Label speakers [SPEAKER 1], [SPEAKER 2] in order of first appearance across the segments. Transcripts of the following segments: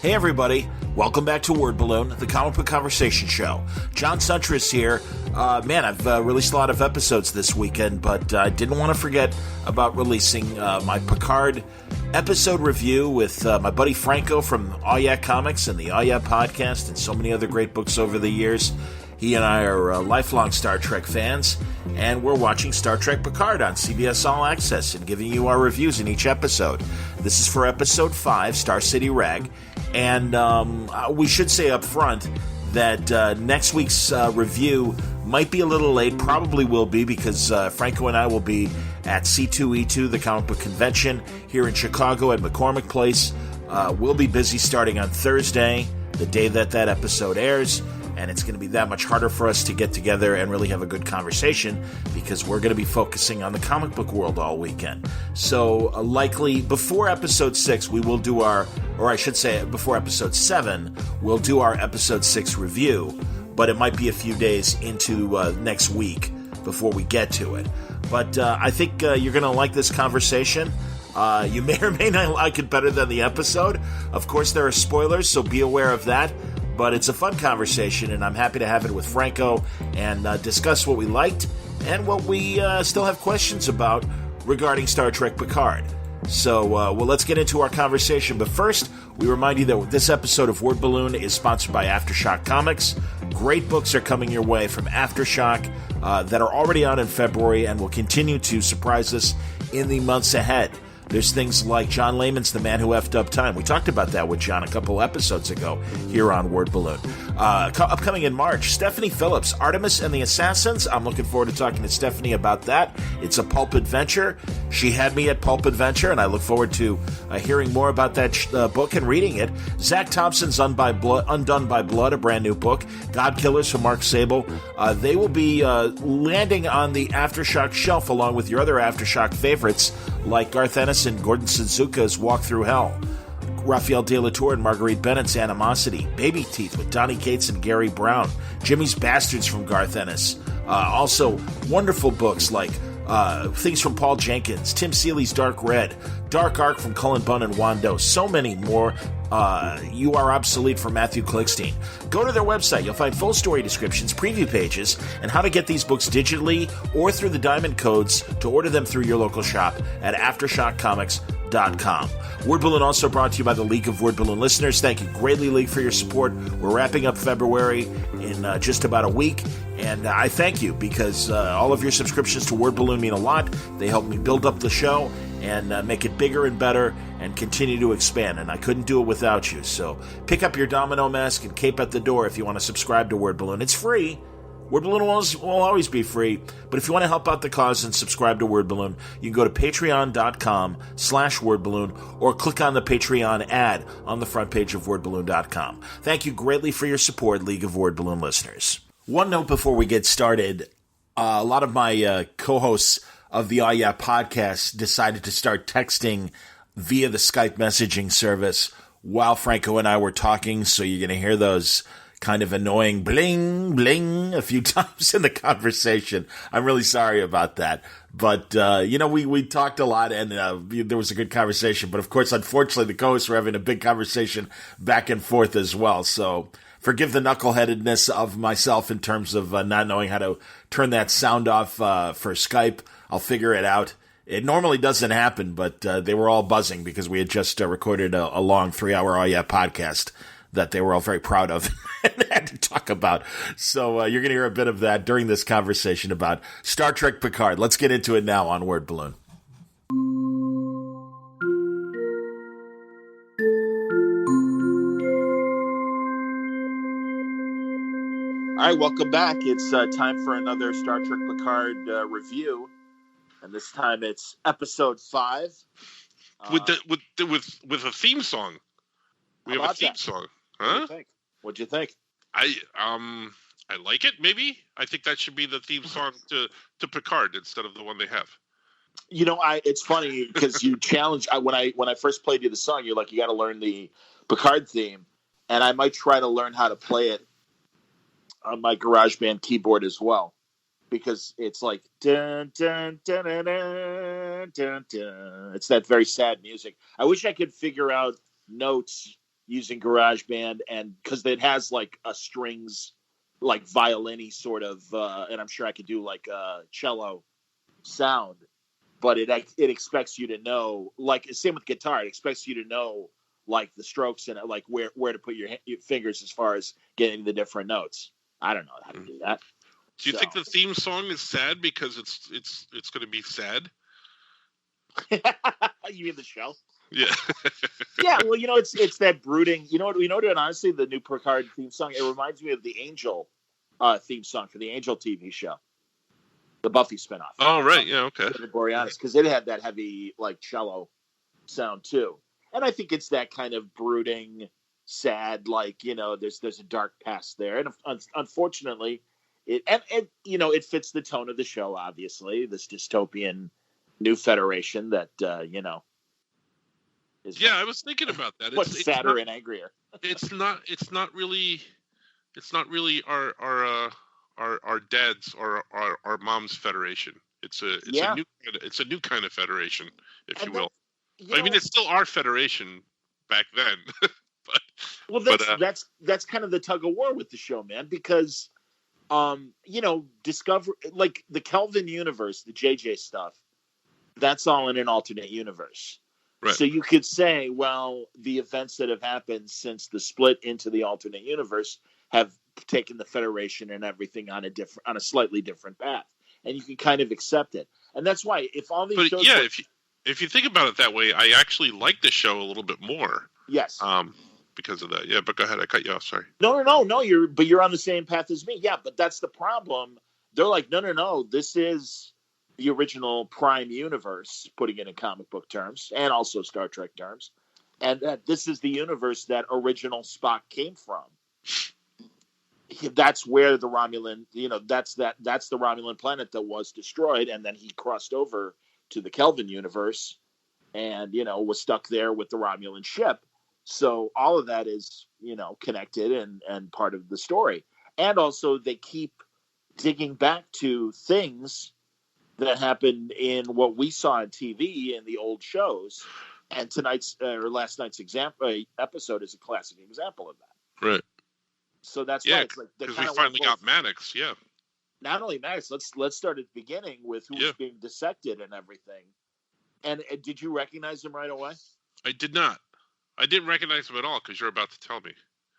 [SPEAKER 1] Hey everybody, welcome back to Word Balloon, the comic book conversation show. John Suntress here. I've released a lot of episodes this weekend, but I didn't want to forget about releasing my Picard episode review with my buddy Franco from Oh Yeah Comics and the Oh Yeah podcast and so many other great books over the years. He and I are lifelong Star Trek fans, and we're watching Star Trek Picard on CBS All Access and giving you our reviews in each episode. This is for episode 5, Star City Rag, and we should say up front that next week's review might be a little late, probably will be, because Franco and I will be at C2E2, the comic book convention, here in Chicago at McCormick Place. We'll be busy starting on Thursday, the day that episode airs, and it's going to be that much harder for us to get together and really have a good conversation because we're going to be focusing on the comic book world all weekend. So likely before episode 6, we will do before episode 7, we'll do our episode 6 review, but it might be a few days into next week before we get to it. But I think you're going to like this conversation. You may or may not like it better than the episode. Of course, there are spoilers, so be aware of that. But it's a fun conversation, and I'm happy to have it with Franco and discuss what we liked and what we still have questions about regarding Star Trek Picard. So, let's get into our conversation. But first, we remind you that this episode of Word Balloon is sponsored by Aftershock Comics. Great books are coming your way from Aftershock that are already out in February and will continue to surprise us in the months ahead. There's things like John Layman's The Man Who Effed Up Time. We talked about that with John a couple episodes ago here on Word Balloon. Upcoming in March, Stephanie Phillips, Artemis and the Assassins. I'm looking forward to talking to Stephanie about that. It's a pulp adventure. She had me at Pulp Adventure, and I look forward to hearing more about that book and reading it. Zach Thompson's Undone by Blood, a brand new book. God Killers from Mark Sable. They will be landing on the Aftershock shelf along with your other Aftershock favorites like Garth Ennis and Gordon Suzuka's Walk Through Hell, Raphael De La Tour and Marguerite Bennett's Animosity, Baby Teeth with Donnie Cates and Gary Brown, Jimmy's Bastards from Garth Ennis. Also, wonderful books like things from Paul Jenkins, Tim Seeley's Dark Red, Dark Arc from Cullen Bunn and Wando, so many more. You Are Obsolete from Matthew Klickstein. Go to their website. You'll find full story descriptions, preview pages, and how to get these books digitally or through the diamond codes to order them through your local shop at AftershockComics.com. Word Balloon also brought to you by the League of Word Balloon listeners. Thank you greatly, League, for your support. We're wrapping up February in just about a week, and I thank you because all of your subscriptions to Word Balloon mean a lot. They help me build up the show and make it bigger and better and continue to expand, and I couldn't do it without you. So pick up your domino mask and cape at the door if you want to subscribe to Word Balloon. It's free. Word Balloon will always be free, but if you want to help out the cause and subscribe to Word Balloon, you can go to patreon.com/wordballoon or click on the Patreon ad on the front page of wordballoon.com. Thank you greatly for your support, League of Word Balloon listeners. One note before we get started. A lot of my co-hosts of the Oh Yeah podcast decided to start texting via the Skype messaging service while Franco and I were talking, so you're going to hear those kind of annoying bling, bling a few times in the conversation. I'm really sorry about that. But, we talked a lot and there was a good conversation. But, of course, unfortunately, the co-hosts were having a big conversation back and forth as well. So forgive the knuckleheadedness of myself in terms of not knowing how to turn that sound off for Skype. I'll figure it out. It normally doesn't happen, but they were all buzzing because we had just recorded a long 3-hour Oh Yeah podcast that they were all very proud of and had to talk about. So you're going to hear a bit of that during this conversation about Star Trek Picard. Let's get into it now on Word Balloon. All right, welcome back. It's time for another Star Trek Picard review, and this time it's episode 5
[SPEAKER 2] with a theme song. We have a theme song, huh?
[SPEAKER 1] What'd you think?
[SPEAKER 2] I like it. Maybe I think that should be the theme song to Picard instead of the one they have.
[SPEAKER 1] You know, it's funny because you challenged when I first played you the song. You're like, you got to learn the Picard theme, and I might try to learn how to play it on my GarageBand keyboard as well, because it's like dun, dun, dun, dun, dun, dun, dun. It's that very sad music. I wish I could figure out notes, using GarageBand, and because it has like a strings, like violin-y sort of, and I'm sure I could do like a cello sound, but it expects you to know, like same with guitar, it expects you to know like the strokes and like where to put your fingers as far as getting the different notes. I don't know how to do that.
[SPEAKER 2] Do you think the theme song is sad because it's going to be sad?
[SPEAKER 1] You mean the show?
[SPEAKER 2] Yeah.
[SPEAKER 1] Yeah, well, it's that brooding. And honestly, the new Picard theme song, it reminds me of the Angel theme song for the Angel TV show, the Buffy spinoff.
[SPEAKER 2] Oh, right. Yeah. Okay.
[SPEAKER 1] Borealis, because it had that heavy like cello sound too, and I think it's that kind of brooding, sad, like there's a dark past there, and unfortunately, it fits the tone of the show. Obviously, this dystopian new Federation that is.
[SPEAKER 2] Yeah, I was thinking about that.
[SPEAKER 1] What's sadder and angrier?
[SPEAKER 2] It's not really our dad's or our mom's federation. It's a new kind of federation, if you will. I mean, it's still our federation back then.
[SPEAKER 1] That's kind of the tug of war with the show, man, because discover like the Kelvin universe, the JJ stuff, that's all in an alternate universe. Right. So you could say, well, the events that have happened since the split into the alternate universe have taken the Federation and everything on a slightly different path, and you can kind of accept it. And that's why if all these shows,
[SPEAKER 2] if you think about it that way, I actually like the show a little bit more.
[SPEAKER 1] Yes.
[SPEAKER 2] Because of that. Yeah, but go ahead. I cut you off. Sorry.
[SPEAKER 1] No. You're on the same path as me. Yeah, but that's the problem. They're like, no. This is the original Prime universe, putting it in comic book terms and also Star Trek terms, and that this is the universe that original Spock came from. That's where the Romulan, that's the Romulan planet that was destroyed, and then he crossed over to the Kelvin universe, and was stuck there with the Romulan ship. So all of that is connected and part of the story, and also they keep digging back to things that happened in what we saw on TV in the old shows, and tonight's or last night's episode is a classic example of that.
[SPEAKER 2] Right.
[SPEAKER 1] So that's why it's like
[SPEAKER 2] because we finally got Maddox. Yeah.
[SPEAKER 1] Not only Maddox, let's start at the beginning with who was being dissected and everything. And did you recognize him right away?
[SPEAKER 2] I did not. I didn't recognize him at all because you're about to tell me.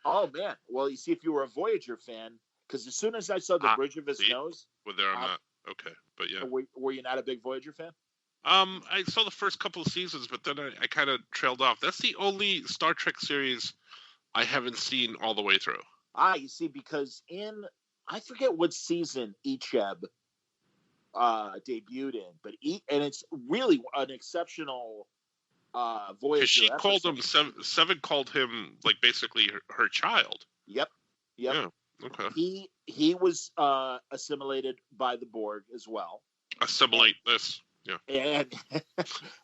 [SPEAKER 1] Oh man! Well, you see, if you were a Voyager fan, because as soon as I saw the bridge of his nose,
[SPEAKER 2] well, there I'm not. Okay, but yeah.
[SPEAKER 1] Were you not a big Voyager fan?
[SPEAKER 2] I saw the first couple of seasons, but then I kind of trailed off. That's the only Star Trek series I haven't seen all the way through.
[SPEAKER 1] You see, because I forget what season Icheb debuted in, but it's really an exceptional Voyager.
[SPEAKER 2] She
[SPEAKER 1] episode.
[SPEAKER 2] Called him Seven called him like basically her child.
[SPEAKER 1] Yep.
[SPEAKER 2] Yeah. Okay.
[SPEAKER 1] He was assimilated by the Borg as well.
[SPEAKER 2] Assimilate this. Yeah.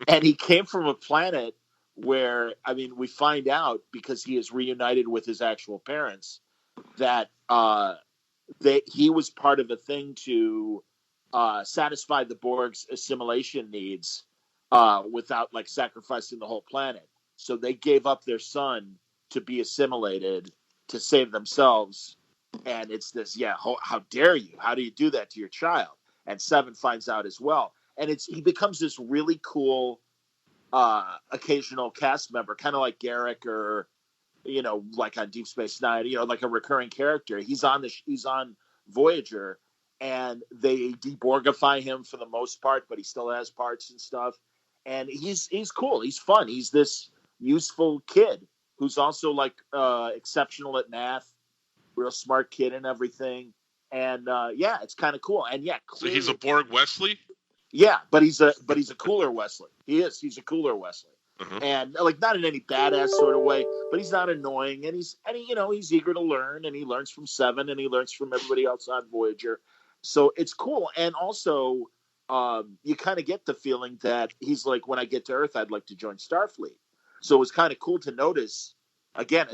[SPEAKER 1] And he came from a planet where, I mean, we find out because he is reunited with his actual parents that he was part of a thing to satisfy the Borg's assimilation needs without like sacrificing the whole planet. So they gave up their son to be assimilated to save themselves. And it's this, how dare you? How do you do that to your child? And Seven finds out as well. And he becomes this really cool occasional cast member, kind of like Garrick or, like on Deep Space Nine, like a recurring character. He's on Voyager, and they deborgify him for the most part, but he still has parts and stuff. And he's cool. He's fun. He's this useful kid who's also like exceptional at math, real smart kid and everything. And it's kind of cool. And
[SPEAKER 2] so he's a Borg Wesley.
[SPEAKER 1] Yeah, but he's a cooler Wesley. He's a cooler Wesley.
[SPEAKER 2] Uh-huh.
[SPEAKER 1] And like not in any badass sort of way, but he's not annoying, and he's eager to learn, and he learns from Seven, and he learns from everybody else on Voyager. So it's cool. And also you kind of get the feeling that he's like, when I get to Earth, I'd like to join Starfleet. So it was kind of cool to notice. Again,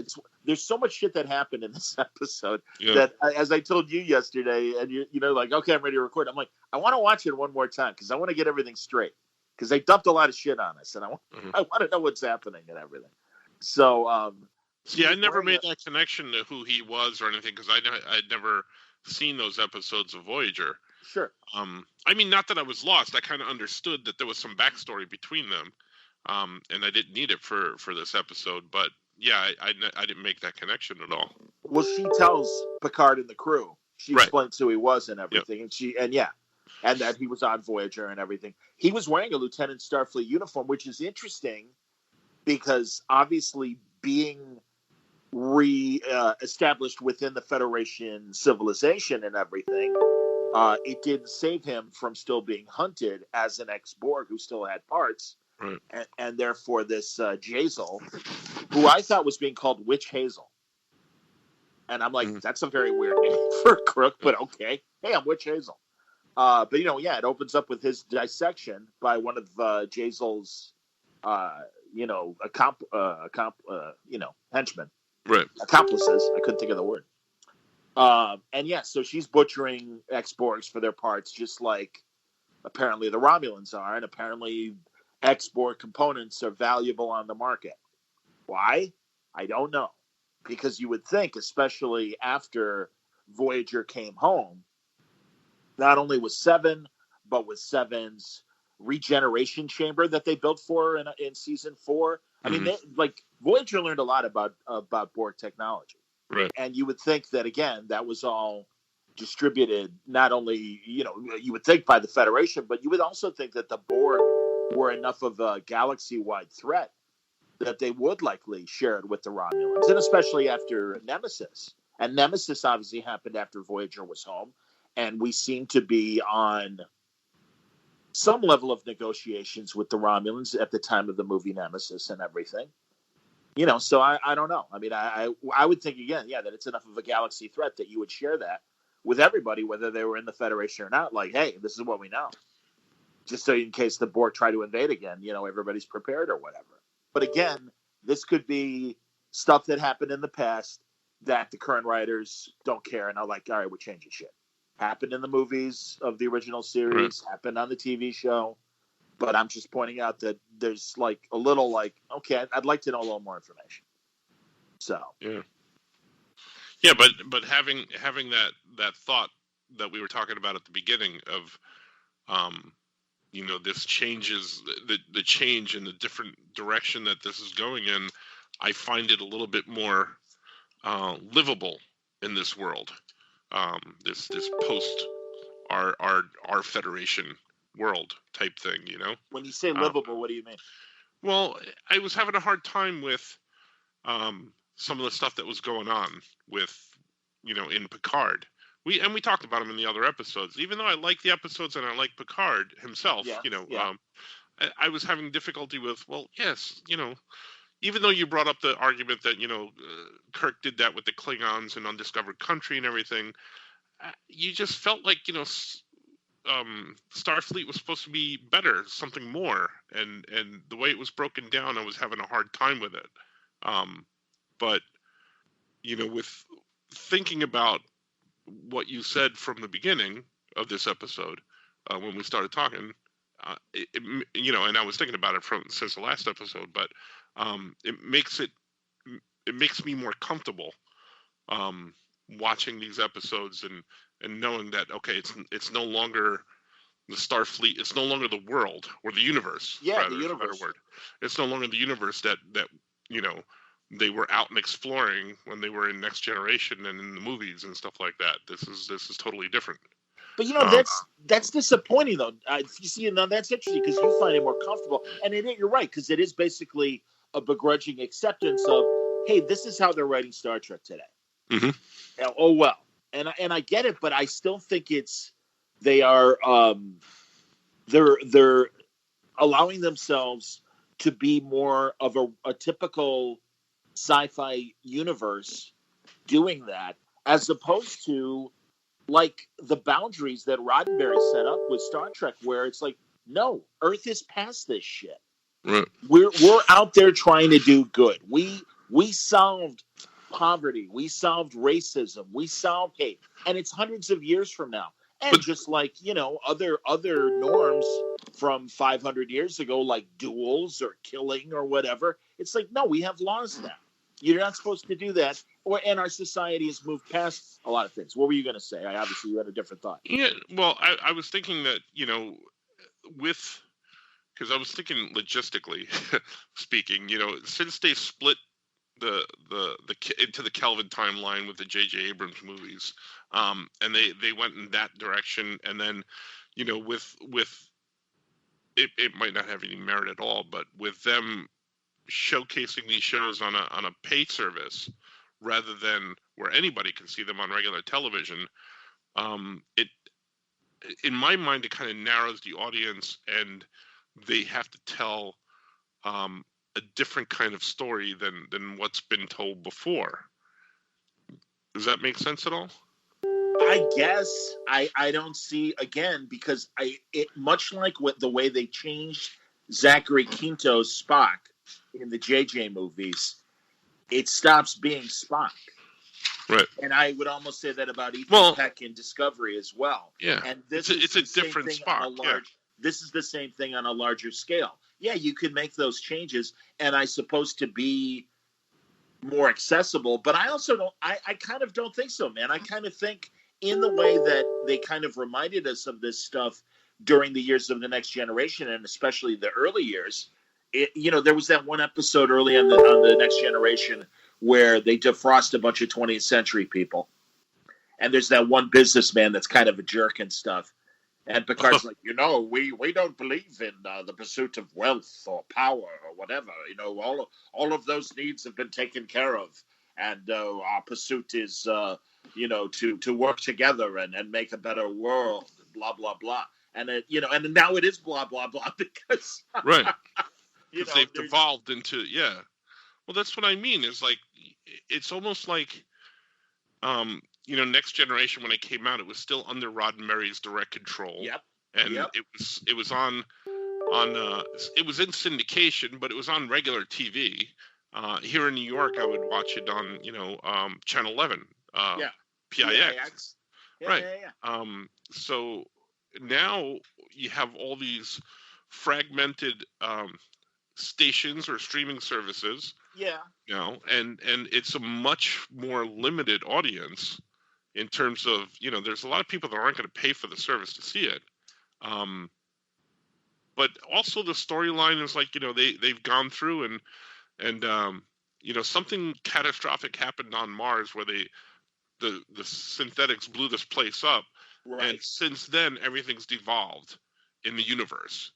[SPEAKER 1] there's so much shit that happened in this episode that, as I told you yesterday, and you're like, okay, I'm ready to record. I'm like, I want to watch it one more time because I want to get everything straight, because they dumped a lot of shit on us, and I want to know what's happening and everything. So
[SPEAKER 2] See, I never made that connection to who he was or anything because I'd never seen those episodes of Voyager.
[SPEAKER 3] Sure.
[SPEAKER 2] I mean, not that I was lost. I kind of understood that there was some backstory between them, and I didn't need it for this episode. But yeah, I didn't make that connection at all.
[SPEAKER 3] Well, she tells Picard and the crew. She explains who he was and everything, and that he was on Voyager and everything. He was wearing a Lieutenant Starfleet uniform, which is interesting because obviously being established within the Federation civilization and everything, it didn't save him from still being hunted as an ex-Borg who still had parts.
[SPEAKER 2] Right.
[SPEAKER 3] And therefore this Jazel, who I thought was being called Witch Hazel. And I'm like, that's a very weird name for a crook, but okay. Hey, I'm Witch Hazel. But, it opens up with his dissection by one of Jazel's, henchmen.
[SPEAKER 2] Right.
[SPEAKER 3] Accomplices. I couldn't think of the word. So she's butchering ex-Borgs for their parts, just like apparently the Romulans are, and apparently ex-Borg components are valuable on the market. Why? I don't know. Because you would think, especially after Voyager came home, not only with Seven, but with Seven's regeneration chamber that they built for in season 4. I mean, Voyager learned a lot about Borg technology.
[SPEAKER 2] Right.
[SPEAKER 3] And you would think that, again, that was all distributed not only, you would think by the Federation, but you would also think that the Borg were enough of a galaxy-wide threat that they would likely share it with the Romulans, and especially after Nemesis. And Nemesis obviously happened after Voyager was home, and we seem to be on some level of negotiations with the Romulans at the time of the movie Nemesis and everything. So I don't know. I mean, I would think, again, that it's enough of a galaxy threat that you would share that with everybody, whether they were in the Federation or not. Like, hey, this is what we know. Just so in case the Borg try to invade again, everybody's prepared or whatever. But again, this could be stuff that happened in the past that the current writers don't care and are like, all right, we're changing shit. Happened in the movies of the original series, happened on the TV show. But I'm just pointing out that there's like a little like, okay, I'd like to know a little more information. So
[SPEAKER 2] yeah, but having that thought that we were talking about at the beginning of, this changes the change in the different direction that this is going in. I find it a little bit more livable in this world. This post our Federation world type thing,
[SPEAKER 3] When you say livable, what do you mean?
[SPEAKER 2] Well, I was having a hard time with some of the stuff that was going on with, in Picard. We talked about him in the other episodes. Even though I like the episodes and I like Picard himself, I was having difficulty with, well, yes, even though you brought up the argument that, Kirk did that with the Klingons and Undiscovered Country and everything, you just felt like, Starfleet was supposed to be better, something more, and the way it was broken down, I was having a hard time with it. But with thinking about what you said from the beginning of this episode, when we started talking, and I was thinking about it since the last episode, but it makes me more comfortable watching these episodes and knowing that, okay, it's no longer the Starfleet, it's no longer the world or the universe.
[SPEAKER 3] Yeah,
[SPEAKER 2] rather,
[SPEAKER 3] the universe.
[SPEAKER 2] Is a better word. It's no longer the universe that they were out and exploring when they were in Next Generation and in the movies and stuff like that. This is totally different.
[SPEAKER 3] But that's disappointing though. You see, now that's interesting because you find it more comfortable, and you're right, because it is basically a begrudging acceptance of, hey, this is how they're writing Star Trek today.
[SPEAKER 2] Mm-hmm.
[SPEAKER 3] Oh well. And I get it, but I still think they're allowing themselves to be more of a typical sci-fi universe doing that, as opposed to like the boundaries that Roddenberry set up with Star Trek, where it's like, no, Earth is past this shit.
[SPEAKER 2] Right.
[SPEAKER 3] We're out there trying to do good. We solved poverty, we solved racism, we solved hate, and it's hundreds of years from now. And just like other norms from 500 years ago, like duels or killing or whatever, it's like, no, we have laws now. You're not supposed to do that. And our society has moved past a lot of things. What were you going to say? Obviously, you had a different thought.
[SPEAKER 2] Yeah, well, I was thinking that, because I was thinking logistically speaking, since they split the into the Kelvin timeline with the J.J. Abrams movies, and they went in that direction, and then, with it might not have any merit at all, but with them showcasing these shows on a pay service rather than where anybody can see them on regular television, it in my mind it kind of narrows the audience, and they have to tell a different kind of story than what's been told before. Does that make sense at all?
[SPEAKER 3] I guess I don't see, again, because it much like the way they changed Zachary Quinto's Spock in the JJ movies, it stops being Spock.
[SPEAKER 2] Right.
[SPEAKER 3] And I would almost say that about Ethan Peck in Discovery as well.
[SPEAKER 2] Yeah.
[SPEAKER 3] And this
[SPEAKER 2] it's a different Spock.
[SPEAKER 3] This is the same thing on a larger scale. Yeah, you could make those changes, and I suppose to be more accessible, but I also don't, I kind of don't think so, man. I kind of think in the way that they kind of reminded us of this stuff during the years of The Next Generation, and especially the early years, there was that one episode early on the Next Generation where they defrost a bunch of 20th century people. And there's that one businessman that's kind of a jerk and stuff. And Picard's like, we don't believe in the pursuit of wealth or power or whatever. All of those needs have been taken care of. And our pursuit is, to work together and make a better world, blah, blah, blah. And, and now it is blah, blah, blah because...
[SPEAKER 2] Right. Because they've devolved into, yeah. Well, that's what I mean. Is like, it's almost like, Next Generation, when it came out, it was still under Roddenberry's direct control.
[SPEAKER 3] Yep.
[SPEAKER 2] And it was on it was in syndication, but it was on regular TV. Here in New York, I would watch it on, Channel 11. PIX. Right.
[SPEAKER 3] Yeah.
[SPEAKER 2] So now you have all these fragmented stations or streaming services.
[SPEAKER 3] Yeah.
[SPEAKER 2] And it's a much more limited audience in terms of, there's a lot of people that aren't going to pay for the service to see it. But also the storyline is like, they've gone through and something catastrophic happened on Mars where the synthetics blew this place up.
[SPEAKER 3] Right.
[SPEAKER 2] And since then, everything's devolved in the universe.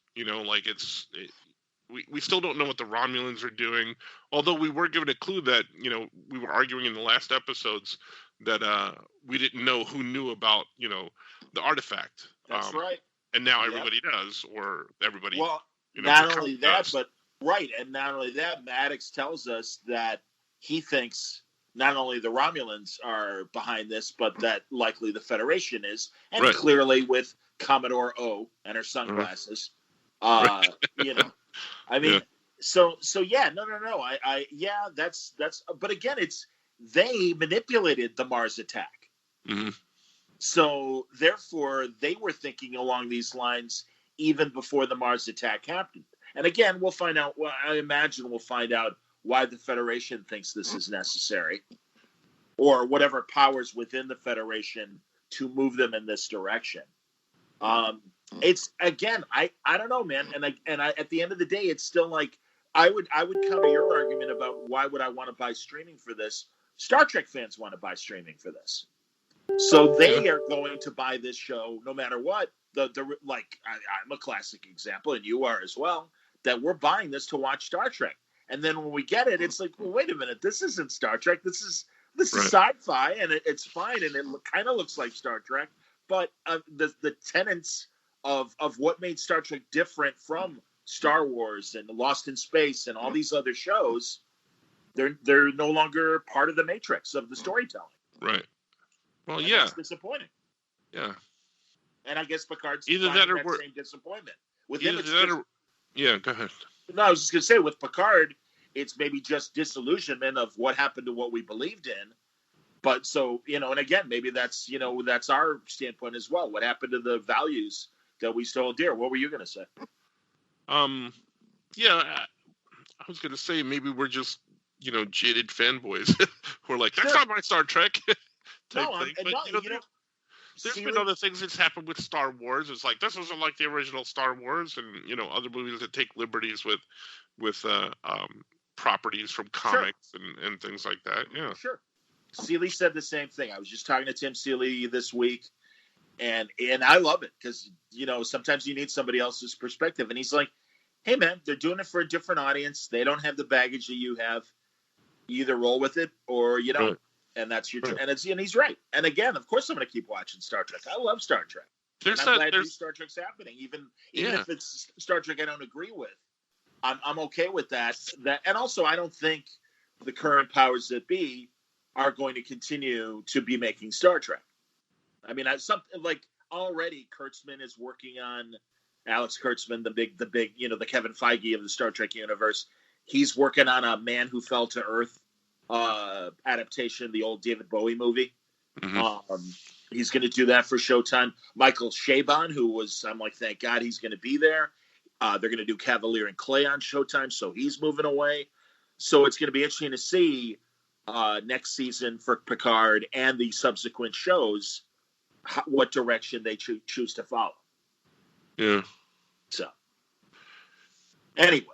[SPEAKER 2] We still don't know what the Romulans are doing, although we were given a clue that, we were arguing in the last episodes that we didn't know who knew about, the artifact.
[SPEAKER 3] That's right.
[SPEAKER 2] And now everybody does, or everybody.
[SPEAKER 3] Well, not only that, but right. And not only that, Maddox tells us that he thinks not only the Romulans are behind this, but that likely the Federation is. And clearly with Commodore O and her sunglasses, I mean, so yeah, no. That's, but again, they manipulated the Mars attack.
[SPEAKER 2] Mm-hmm.
[SPEAKER 3] So therefore they were thinking along these lines even before the Mars attack happened. And again, we'll find out, I imagine we'll find out why the Federation thinks this is necessary, or whatever powers within the Federation to move them in this direction. It's, again, I don't know, man. And I at the end of the day, it's still like, I would counter your argument about why would I want to buy streaming for this. Star Trek fans want to buy streaming for this. So they are going to buy this show no matter what. I'm a classic example, and you are as well, that we're buying this to watch Star Trek. And then when we get it, it's like, well, wait a minute, this isn't Star Trek. This is sci-fi, and it's fine, and it kind of looks like Star Trek. But the tenets of what made Star Trek different from Star Wars and Lost in Space and all these other shows, they're no longer part of the matrix of the storytelling.
[SPEAKER 2] Right. Well,
[SPEAKER 3] and
[SPEAKER 2] yeah.
[SPEAKER 3] That's disappointing.
[SPEAKER 2] Yeah.
[SPEAKER 3] And I guess Picard's
[SPEAKER 2] either that or
[SPEAKER 3] same disappointment.
[SPEAKER 2] With either that or yeah, go ahead.
[SPEAKER 3] No, I was just going to say, with Picard, it's maybe just disillusionment of what happened to what we believed in. But so, and again, maybe that's, that's our standpoint as well. What happened to the values that we still hold dear? What were you going to say?
[SPEAKER 2] Yeah, I was going to say maybe we're just jaded fanboys who are like, that's not my Star Trek type thing. But there's been other things that's happened with Star Wars. It's like, this wasn't like the original Star Wars, and other movies that take liberties with properties from comics and things like that. Yeah,
[SPEAKER 3] sure. Seeley said the same thing. I was just talking to Tim Seeley this week, and I love it because sometimes you need somebody else's perspective, and he's like, hey man, they're doing it for a different audience. They don't have the baggage that you have. You either roll with it or you don't. Right. And that's your and he's right. And again, of course I'm going to keep watching Star Trek. I love Star Trek. I'm glad new Star Trek's happening, even if it's Star Trek I don't agree with. I'm okay with that. And also I don't think the current powers that be are going to continue to be making Star Trek. I mean, something like already Kurtzman is working on Alex Kurtzman, the big, the Kevin Feige of the Star Trek universe. He's working on a Man Who Fell to Earth adaptation of the old David Bowie movie. Mm-hmm. He's going to do that for Showtime. Michael Chabon, I'm like, thank God he's going to be there. They're going to do Cavalier and Clay on Showtime, so he's moving away. So it's going to be interesting to see next season for Picard and the subsequent shows what direction they choose to follow.
[SPEAKER 2] Yeah.
[SPEAKER 3] So, anyway.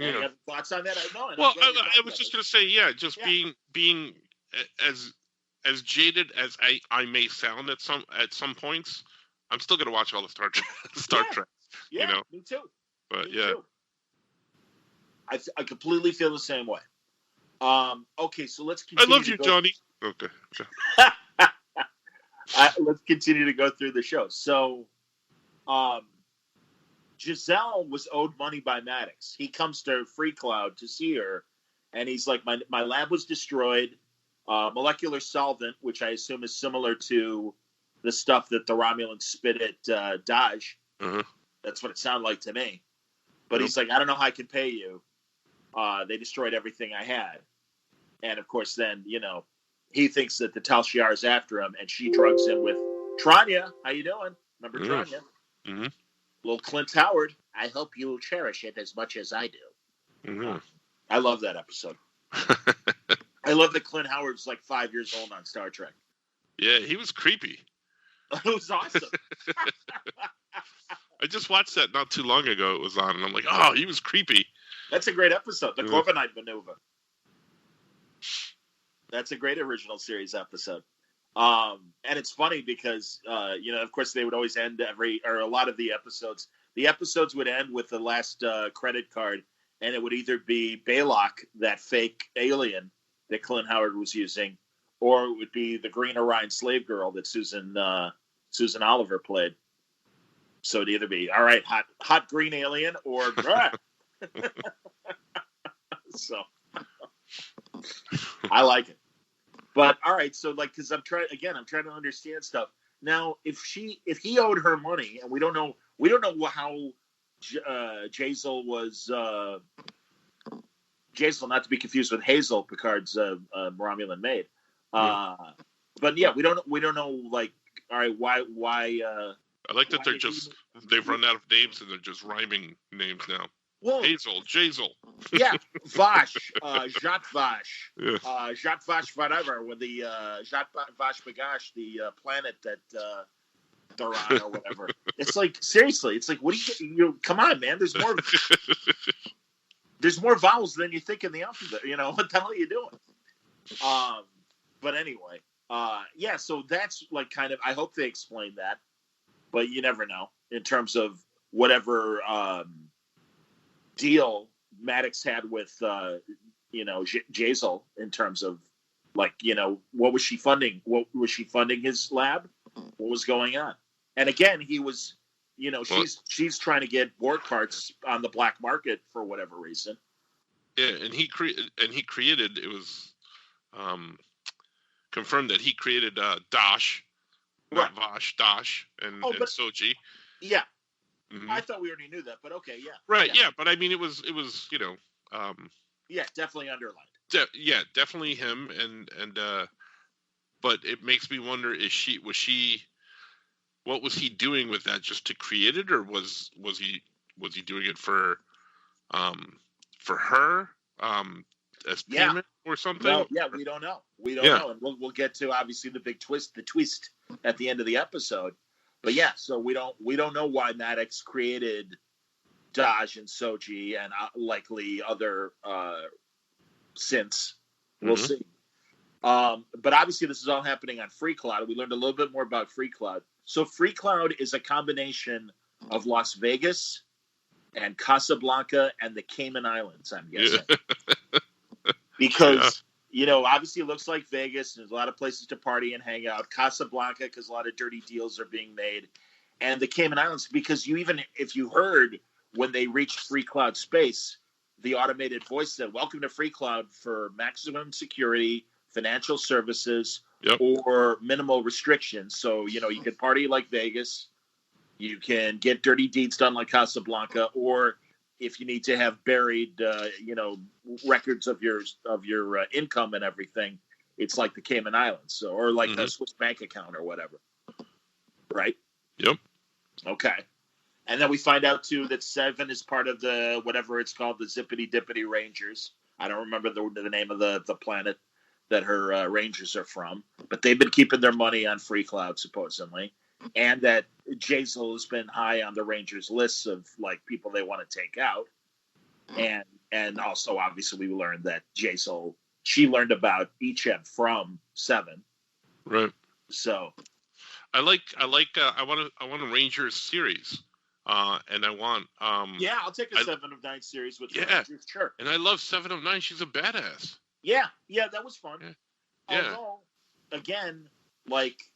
[SPEAKER 3] Any other thoughts on that?
[SPEAKER 2] I was just going to say, being as jaded as I may sound at some points, I'm still going to watch all the Star Trek.
[SPEAKER 3] Yeah, me too.
[SPEAKER 2] But
[SPEAKER 3] me too. I completely feel the same way. Okay, so let's continue.
[SPEAKER 2] I love you, Johnny. Okay.
[SPEAKER 3] Let's continue to go through the show. So, Giselle was owed money by Maddox. He comes to Free Cloud to see her, and he's like, my lab was destroyed. Molecular solvent, which I assume is similar to the stuff that the Romulans spit at Dodge.
[SPEAKER 2] Mm-hmm.
[SPEAKER 3] That's what it sounded like to me. But he's like, I don't know how I can pay you. They destroyed everything I had. And, of course, then, he thinks that the Tal Shiar is after him, and she drugs him with Tranya. How you doing? Remember Tranya?
[SPEAKER 2] Mm-hmm.
[SPEAKER 3] Little Clint Howard. I hope you'll cherish it as much as I do.
[SPEAKER 2] Mm-hmm.
[SPEAKER 3] I love that episode. I love that Clint Howard's like 5 years old on Star Trek.
[SPEAKER 2] Yeah, he was creepy.
[SPEAKER 3] It was awesome.
[SPEAKER 2] I just watched that not too long ago. It was on, and I'm like, oh, he was creepy.
[SPEAKER 3] That's a great episode. The Corbinite Maneuver. That's a great original series episode. And it's funny because, of course, they would always end a lot of the episodes. The episodes would end with the last credit card, and it would either be Baylock, that fake alien that Clint Howard was using, or it would be the Green Orion slave girl that Susan Oliver played. So it'd either be, all right, hot green alien, or so I like it. But all right, so because I'm trying to understand stuff. Now, if he owed her money, and we don't know how Jazel was Jazel, not to be confused with Hazel, Picard's Romulan maid. But yeah, we don't know. Like, all right, why?
[SPEAKER 2] I like that they've run out of names and they're just rhyming names now.
[SPEAKER 3] Well,
[SPEAKER 2] Hazel, Jazel.
[SPEAKER 3] Yeah, Vash, Jacques Vash, Jacques Vash, whatever, with the Jacques Vash Bagash, the planet that they're on or whatever. It's like, seriously, it's like, what do you come on, man? There's more vowels than you think in the alphabet. What the hell are you doing? But anyway, yeah. So that's like kind of. I hope they explain that, but you never know in terms of whatever deal Maddox had with Jazel in terms of like what was she funding? What was she funding his lab? What was going on? And again, he was. She's trying to get board parts on the black market for whatever reason.
[SPEAKER 2] Yeah, and he created. It was confirmed that he created Dash, not Vash, Dash, and Soji.
[SPEAKER 3] Yeah,
[SPEAKER 2] mm-hmm.
[SPEAKER 3] I thought we already knew that, but okay, yeah.
[SPEAKER 2] Right, yeah, but I mean, it was
[SPEAKER 3] yeah, definitely underlined.
[SPEAKER 2] Yeah, definitely him, and but it makes me wonder: what was he doing with that, just to create it, or was he doing it for her? as
[SPEAKER 3] Yeah.
[SPEAKER 2] payment or something.
[SPEAKER 3] Well, yeah, we don't know. We don't know, and we'll get to obviously the big twist, at the end of the episode. But yeah, so we don't know why Maddox created Daj and Soji and likely other synths. We'll see. But obviously, this is all happening on Free Cloud. We learned a little bit more about Free Cloud. So Free Cloud is a combination of Las Vegas and Casablanca and the Cayman Islands, I'm guessing. Because, obviously it looks like Vegas. There's a lot of places to party and hang out. Casablanca, because a lot of dirty deals are being made. And the Cayman Islands, because if you heard when they reached Free Cloud space, the automated voice said, "Welcome to Free Cloud for maximum security, financial services, or minimal restrictions." So, you can party like Vegas. You can get dirty deeds done like Casablanca, or if you need to have buried, records of your income and everything, it's like the Cayman Islands, or like a Swiss bank account or whatever. Right?
[SPEAKER 2] Yep.
[SPEAKER 3] Okay. And then we find out too that Seven is part of the whatever it's called, the Zippity Dippity Rangers. I don't remember the name of the planet that her Rangers are from, but they've been keeping their money on Free Cloud supposedly. And that Jazel has been high on the Rangers' lists of like people they want to take out, and also obviously we learned that Jazel, she learned about Icheb from Seven,
[SPEAKER 2] right?
[SPEAKER 3] So
[SPEAKER 2] I want a Rangers series, and I want
[SPEAKER 3] I'll take a 7 of 9 series with the Rangers, sure.
[SPEAKER 2] And I love 7 of 9. She's a badass.
[SPEAKER 3] Yeah, that was fun.
[SPEAKER 2] Yeah.
[SPEAKER 3] Although, again, like.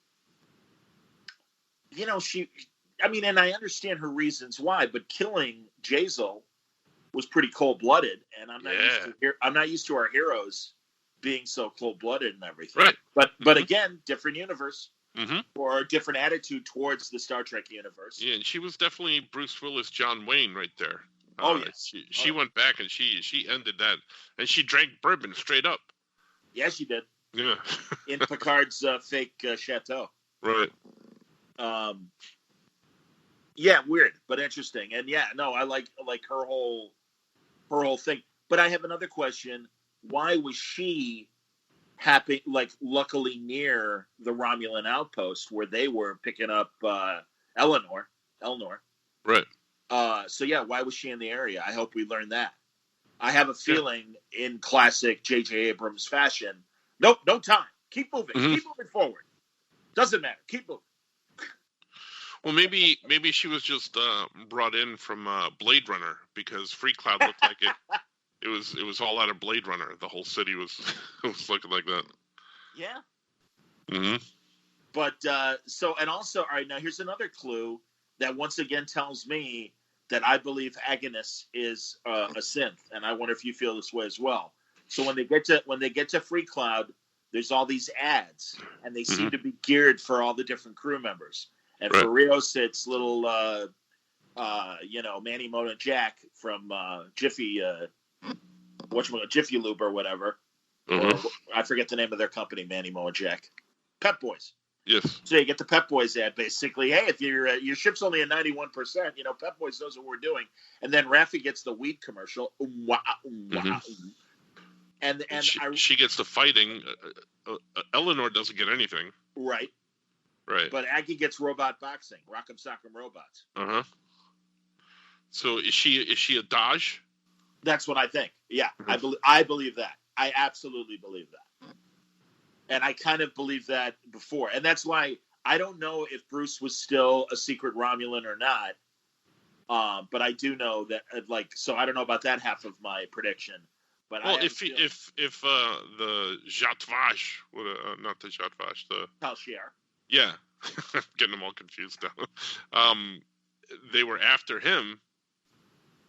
[SPEAKER 3] And I understand her reasons why, but killing Jazel was pretty cold-blooded, and I'm not used to our heroes being so cold-blooded and everything.
[SPEAKER 2] Right.
[SPEAKER 3] But again, different universe, or a different attitude towards the Star Trek universe.
[SPEAKER 2] Yeah, and she was definitely Bruce Willis, John Wayne, right there.
[SPEAKER 3] Yes.
[SPEAKER 2] She went back and she ended that, and she drank bourbon straight up.
[SPEAKER 3] Yeah, she did.
[SPEAKER 2] Yeah.
[SPEAKER 3] In Picard's fake chateau.
[SPEAKER 2] Right.
[SPEAKER 3] Weird, but interesting. And I like her whole thing. But I have another question. Why was she luckily near the Romulan outpost where they were picking up Elnor?
[SPEAKER 2] Right.
[SPEAKER 3] Why was she in the area? I hope we learn that. I have a feeling in classic J.J. Abrams fashion, nope, no time. Keep moving. Keep moving forward. Doesn't matter. Keep moving.
[SPEAKER 2] Well, maybe she was just brought in from Blade Runner, because Free Cloud looked like it. It was all out of Blade Runner. The whole city was looking like that.
[SPEAKER 3] Yeah. But and also, all right. Now here's another clue that once again tells me that I believe Agnes is a synth, and I wonder if you feel this way as well. So when they get to Free Cloud, there's all these ads, and they seem to be geared for all the different crew members. And for Rios, it's little, Manny, Mona, Jack from Jiffy, Jiffy Lube or whatever. Or, I forget the name of their company, Manny, Mo, and Jack. Pep Boys.
[SPEAKER 2] Yes.
[SPEAKER 3] So you get the Pep Boys ad, basically. Hey, if your ship's only at 91%, Pep Boys knows what we're doing. And then Raffi gets the weed commercial. And
[SPEAKER 2] she gets the fighting. Eleanor doesn't get anything.
[SPEAKER 3] Right. But Aggie gets robot boxing, Rock'em Sock'em Robots.
[SPEAKER 2] So is she a Daj?
[SPEAKER 3] That's what I think. Yeah, I believe that. I absolutely believe that. And I kind of believed that before. And that's why I don't know if Bruce was still a secret Romulan or not. But I do know that, so I don't know about that half of my prediction. But
[SPEAKER 2] if the Jatvash, not the Jatvash, the
[SPEAKER 3] Talchier.
[SPEAKER 2] Yeah, getting them all confused now. They were after him,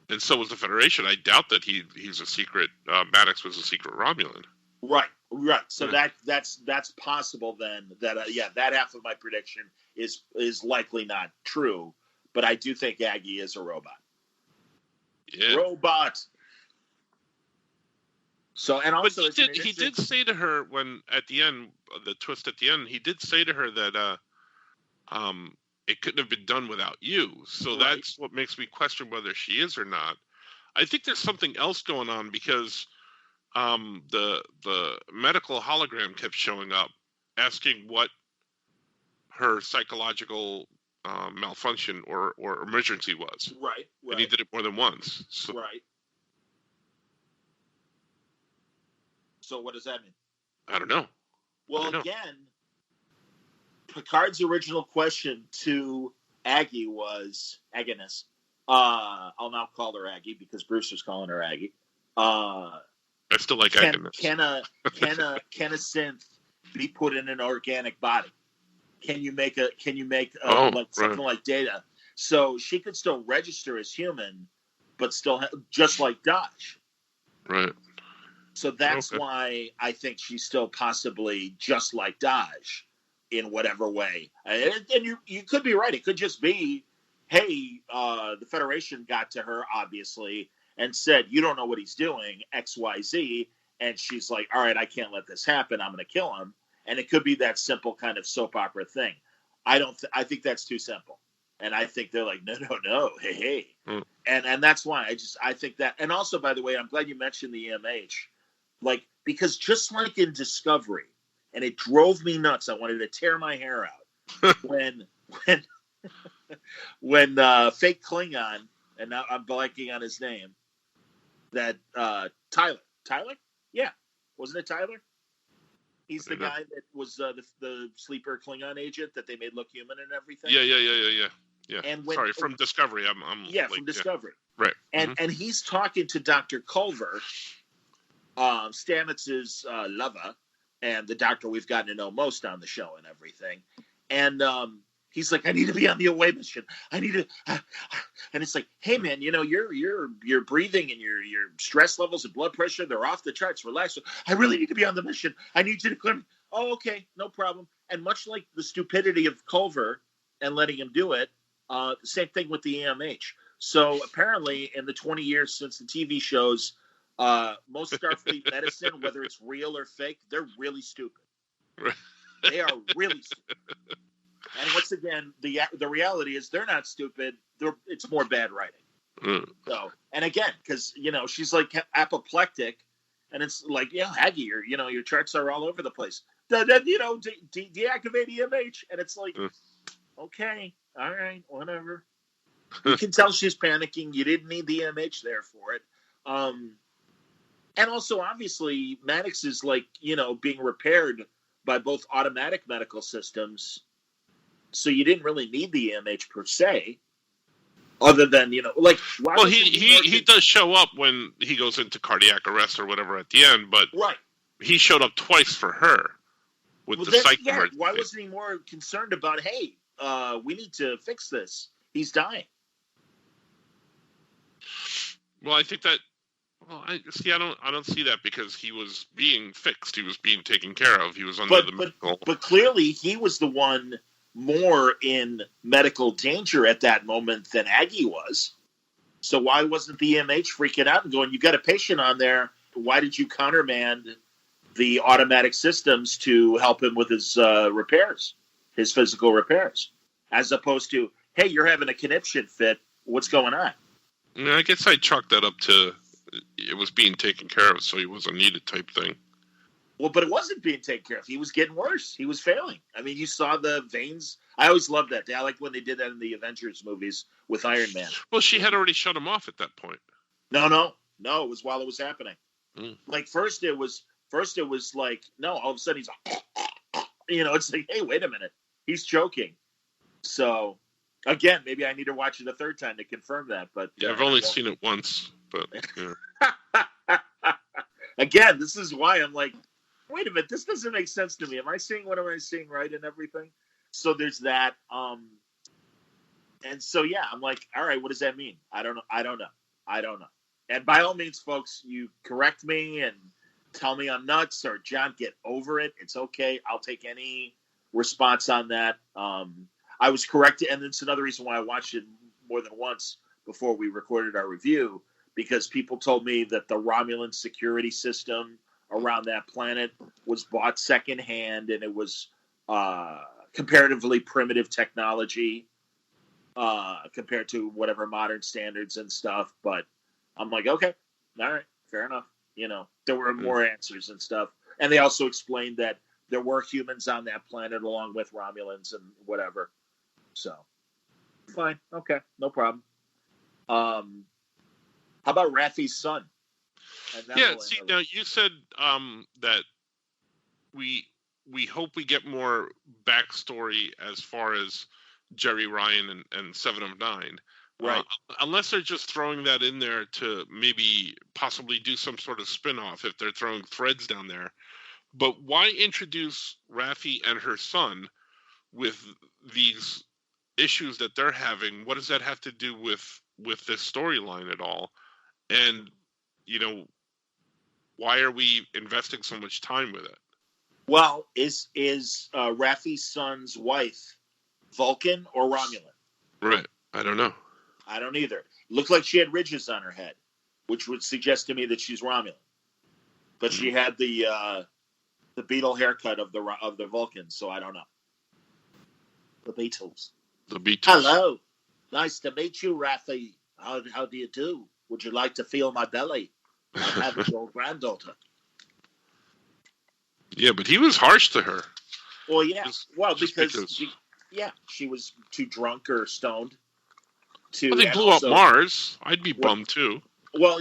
[SPEAKER 2] and so was the Federation. I doubt that he's a secret. Maddox was a secret Romulan.
[SPEAKER 3] Right. So that's possible then. That half of my prediction is likely not true, but I do think Aggie is a robot.
[SPEAKER 2] Yeah.
[SPEAKER 3] Robot. So, and also,
[SPEAKER 2] but he did say to her when at the end, the twist at the end, he did say to her that it couldn't have been done without you. So that's what makes me question whether she is or not. I think there's something else going on, because the medical hologram kept showing up, asking what her psychological malfunction or emergency was.
[SPEAKER 3] Right.
[SPEAKER 2] And he did it more than once. So,
[SPEAKER 3] Right. So what does that mean?
[SPEAKER 2] I don't know.
[SPEAKER 3] Well, again, Picard's original question to Aggie was Agnes. I'll now call her Aggie because Bruce was calling her Aggie. I
[SPEAKER 2] still like Agnes.
[SPEAKER 3] Can a synth be put in an organic body? Can you make something like Data? So she could still register as human, but still just like Dodge.
[SPEAKER 2] Right.
[SPEAKER 3] So that's why I think she's still possibly just like Dodge in whatever way. And you could be right. It could just be, hey, the Federation got to her, obviously, and said, you don't know what he's doing, X, Y, Z. And she's like, all right, I can't let this happen. I'm going to kill him. And it could be that simple kind of soap opera thing. I think that's too simple. And I think they're like, no, hey. Mm. And that's why I think that. And also, by the way, I'm glad you mentioned the EMH. Like, because just like in Discovery, and it drove me nuts. I wanted to tear my hair out when fake Klingon, and now I'm blanking on his name. That Tyler, yeah, wasn't it Tyler? He's the guy that was the sleeper Klingon agent that they made look human and everything.
[SPEAKER 2] Yeah.
[SPEAKER 3] And
[SPEAKER 2] from Discovery,
[SPEAKER 3] from Discovery,
[SPEAKER 2] right?
[SPEAKER 3] And he's talking to Dr. Culver, Stamets's lover, and the doctor we've gotten to know most on the show and everything. And he's like, I need to be on the away mission. I need to, and it's like, hey man, your breathing and your stress levels and blood pressure, they're off the charts. Relax. I really need to be on the mission. I need you to clear me. Oh, okay, no problem. And much like the stupidity of Culver and letting him do it, same thing with the EMH. So apparently, in the 20 years since the TV shows, most Starfleet medicine, whether it's real or fake, they're really stupid. They are really stupid. And once again, the reality is they're not stupid. It's more bad writing. Mm. So, and again, because she's like apoplectic, and it's like, Aggie, your charts are all over the place. Deactivate EMH, and it's like, okay, all right, whatever. You can tell she's panicking. You didn't need the EMH there for it. And also, obviously, Maddox is like, being repaired by both automatic medical systems. So you didn't really need the EMH per se, other than, like...
[SPEAKER 2] Well, he does show up when he goes into cardiac arrest or whatever at the end, but
[SPEAKER 3] right.
[SPEAKER 2] He showed up twice for her with the psych emergency.
[SPEAKER 3] Why wasn't he more concerned about, hey, we need to fix this? He's dying.
[SPEAKER 2] Well, I think that... Well, I don't see that because he was being fixed. He was being taken care of. He was under the medical...
[SPEAKER 3] But clearly, he was the one more in medical danger at that moment than Aggie was. So why wasn't the EMH freaking out and going, you got a patient on there. Why did you countermand the automatic systems to help him with his repairs, his physical repairs, as opposed to, hey, you're having a conniption fit. What's going on?
[SPEAKER 2] Yeah, I guess I chalked that up to it was being taken care of, so he wasn't needed type thing.
[SPEAKER 3] Well, but it wasn't being taken care of. He was getting worse. He was failing. I mean, you saw the veins. I always loved that. I like when they did that in the Avengers movies with Iron Man.
[SPEAKER 2] Well, she had already shut him off at that point.
[SPEAKER 3] No. It was while it was happening. Mm. Like first it was like, no, all of a sudden he's like, it's like, hey, wait a minute. He's choking. So again, maybe I need to watch it a third time to confirm that. But
[SPEAKER 2] yeah, I've only seen it once, but yeah.
[SPEAKER 3] Again, this is why I'm like, wait a minute, this doesn't make sense to me. Am I seeing what am I seeing right and everything? So there's that. And so, yeah, I'm like, all right, what does that mean? I don't know. And by all means, folks, you correct me and tell me I'm nuts or John, get over it. It's okay. I'll take any response on that. I was corrected. And it's another reason why I watched it more than once before we recorded our review, because people told me that the Romulan security system around that planet was bought secondhand and it was comparatively primitive technology compared to whatever modern standards and stuff. But I'm like, okay, all right, fair enough. there were more answers and stuff. And they also explained that there were humans on that planet along with Romulans and whatever. So, fine. Okay. No problem. How about Raffi's son?
[SPEAKER 2] Yeah, see, now you said that we hope we get more backstory as far as Jerry Ryan and 7 of 9.
[SPEAKER 3] Right.
[SPEAKER 2] Unless they're just throwing that in there to maybe possibly do some sort of spin-off if they're throwing threads down there. But why introduce Raffi and her son with these issues that they're having? What does that have to do with this storyline at all? And, why are we investing so much time with it?
[SPEAKER 3] Well, is Raffi's son's wife Vulcan or Romulan?
[SPEAKER 2] Right. I don't know.
[SPEAKER 3] I don't either. Looked like she had ridges on her head, which would suggest to me that she's Romulan. But she had the Beetle haircut of the Vulcans, so I don't know. The Beatles.
[SPEAKER 2] The Beatles.
[SPEAKER 3] Hello. Nice to meet you, Raffi. How do you do? Would you like to feel my belly? I'm having your granddaughter.
[SPEAKER 2] Yeah, but he was harsh to her.
[SPEAKER 3] Well, yeah. Well, because she was too drunk or stoned.
[SPEAKER 2] Well, they blew up Mars. I'd be bummed too.
[SPEAKER 3] Well,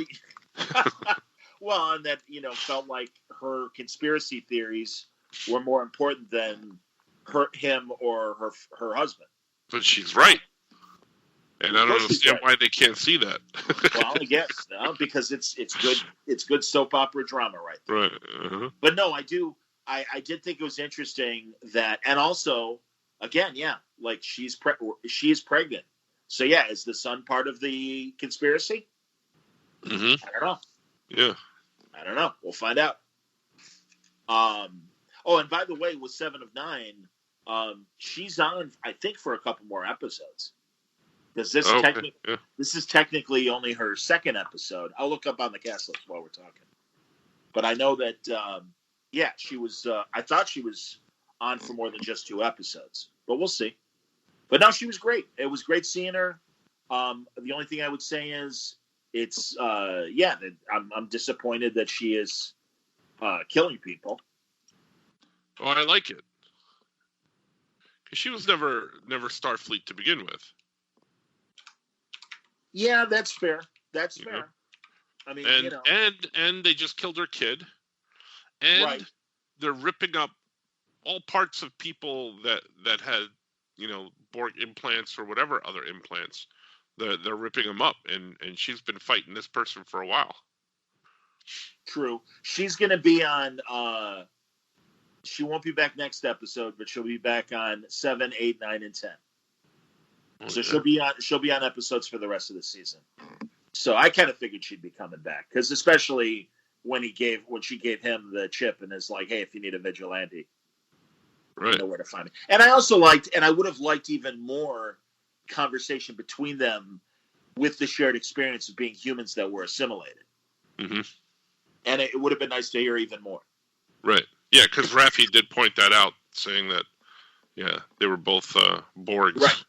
[SPEAKER 3] and that felt like her conspiracy theories were more important than him or her husband.
[SPEAKER 2] But she's right, and I don't understand why they can't see that.
[SPEAKER 3] Well, I guess because it's good. It's good soap opera drama, right there.
[SPEAKER 2] Right. Uh-huh.
[SPEAKER 3] But no, I do. I did think it was interesting that, and also, again, like she is pregnant. So yeah, is the son part of the conspiracy?
[SPEAKER 2] Mm-hmm.
[SPEAKER 3] I don't know.
[SPEAKER 2] Yeah,
[SPEAKER 3] I don't know. We'll find out. Oh, and by the way, with 7 of 9, she's on, I think, for a couple more episodes. Because this is technically only her second episode. I'll look up on the cast list while we're talking. But I know that, she was. I thought she was on for more than just 2 episodes, but we'll see. But no, she was great. It was great seeing her. The only thing I would say is it's I'm disappointed that she is killing people.
[SPEAKER 2] Oh, I like it because she was never Starfleet to begin with.
[SPEAKER 3] Yeah, that's fair. That's fair. I mean,
[SPEAKER 2] and they just killed her kid, and they're ripping up all parts of people that had Borg implants or whatever other implants. They're ripping them up, and she's been fighting this person for a while.
[SPEAKER 3] True. She's going to be on. She won't be back next episode, but she'll be back on 7, 8, 9, and 10. So she'll be on episodes for the rest of the season. So I kind of figured she'd be coming back, because especially when she gave him the chip and is like, hey, if you need a vigilante, you know where to find me. And I also liked, and I would have liked even more conversation between them with the shared experience of being humans that were assimilated.
[SPEAKER 2] Mm-hmm. And
[SPEAKER 3] it would have been nice to hear even more.
[SPEAKER 2] Right. Yeah, because Raffi did point that out, saying that, they were both Borgs.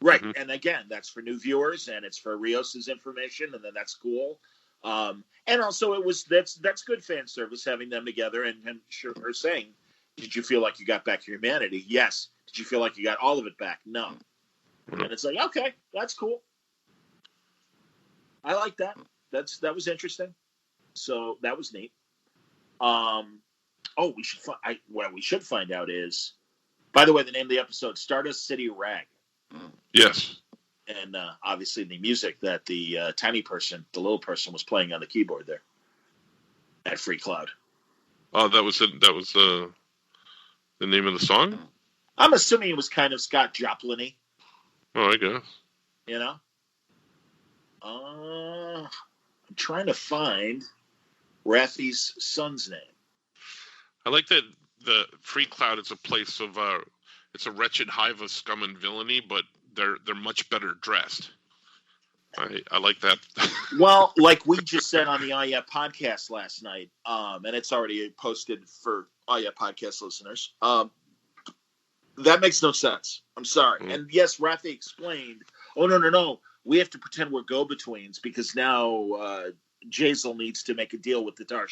[SPEAKER 3] Right.
[SPEAKER 2] Mm-hmm.
[SPEAKER 3] And again, that's for new viewers, and it's for Rios's information, and then that's cool. And also that's good fan service, having them together, and her saying, did you feel like you got back your humanity? Yes. Did you feel like you got all of it back? No. Mm-hmm. And it's like, okay, that's cool. I like that. That was interesting. So that was neat. We should find out is, by the way, the name of the episode, Stardust City Rag.
[SPEAKER 2] Yes.
[SPEAKER 3] And obviously the music that the little person was playing on the keyboard there at Free Cloud.
[SPEAKER 2] Oh, that was it. That was the name of the song?
[SPEAKER 3] I'm assuming it was kind of Scott Joplin-y.
[SPEAKER 2] Oh, I guess.
[SPEAKER 3] I'm trying to find Raffi's son's name.
[SPEAKER 2] I like that the Free Cloud is a place of it's a wretched hive of scum and villainy, but they're much better dressed. I like that.
[SPEAKER 3] Well, like we just said on the podcast last night, and it's already posted for podcast listeners. That makes no sense. I'm sorry. Mm. And yes, Raffi explained, oh, no. We have to pretend we're go-betweens because now Jazel needs to make a deal with the Tal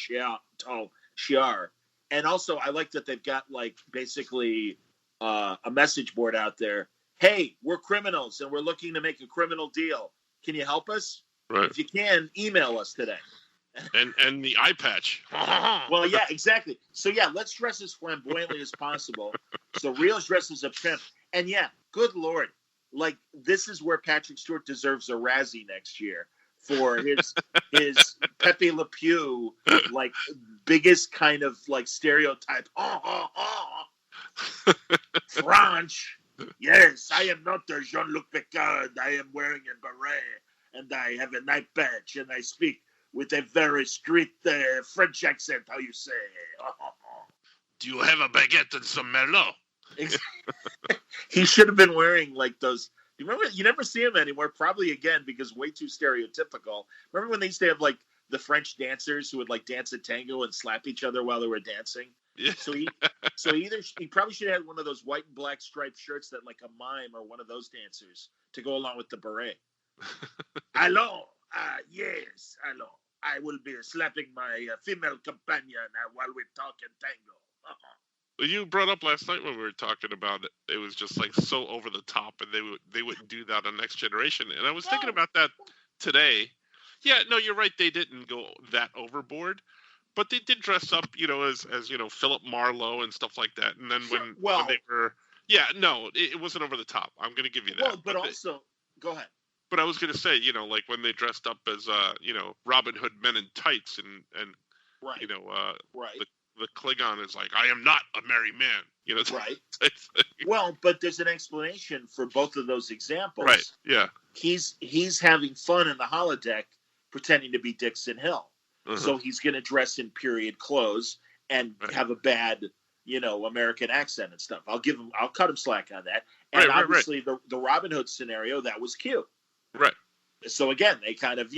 [SPEAKER 3] Shiar. And also, I like that they've got like basically a message board out there. Hey, we're criminals and we're looking to make a criminal deal. Can you help us?
[SPEAKER 2] Right.
[SPEAKER 3] If you can, email us today.
[SPEAKER 2] And the eye patch.
[SPEAKER 3] Well, yeah, exactly. So yeah, let's dress as flamboyantly as possible. So Rio's dressed as a pimp, and yeah, good Lord, like this is where Patrick Stewart deserves a Razzie next year for his Pepe Le Pew, like biggest kind of like stereotype. French. Yes, I am not a Jean-Luc Picard. I am wearing a beret, and I have an eye patch, and I speak with a very street French accent. How you say?
[SPEAKER 2] Do you have a baguette and some Merlot?
[SPEAKER 3] He should have been wearing like those. You remember? You never see him anymore. Probably again because way too stereotypical. Remember when they used to have like the French dancers who would like dance a tango and slap each other while they were dancing?
[SPEAKER 2] Yeah.
[SPEAKER 3] So he probably should have had one of those white and black striped shirts that like a mime or one of those dancers to go along with the beret. Hello, yes, hello. I will be slapping my female companion while we talk in tango.
[SPEAKER 2] You brought up last night when we were talking about it. It was just like so over the top, and they wouldn't do that on Next Generation. And I was thinking about that today. Yeah, no, you're right. They didn't go that overboard, but they did dress up, as Philip Marlowe and stuff like that. And then when they were, it wasn't over the top. I'm going to give you that.
[SPEAKER 3] Well, but also, go ahead.
[SPEAKER 2] But I was going to say, like when they dressed up as, Robin Hood men in tights and
[SPEAKER 3] right. Right.
[SPEAKER 2] The Klingon is like, I am not a merry man,
[SPEAKER 3] Right. Well, but there's an explanation for both of those examples.
[SPEAKER 2] Right. Yeah.
[SPEAKER 3] He's having fun in the holodeck, pretending to be Dixon Hill.
[SPEAKER 2] Uh-huh.
[SPEAKER 3] So he's going to dress in period clothes and have a bad, American accent and stuff. I'll cut him slack on that. And obviously the Robin Hood scenario, that was cute.
[SPEAKER 2] Right.
[SPEAKER 3] So again, they kind of,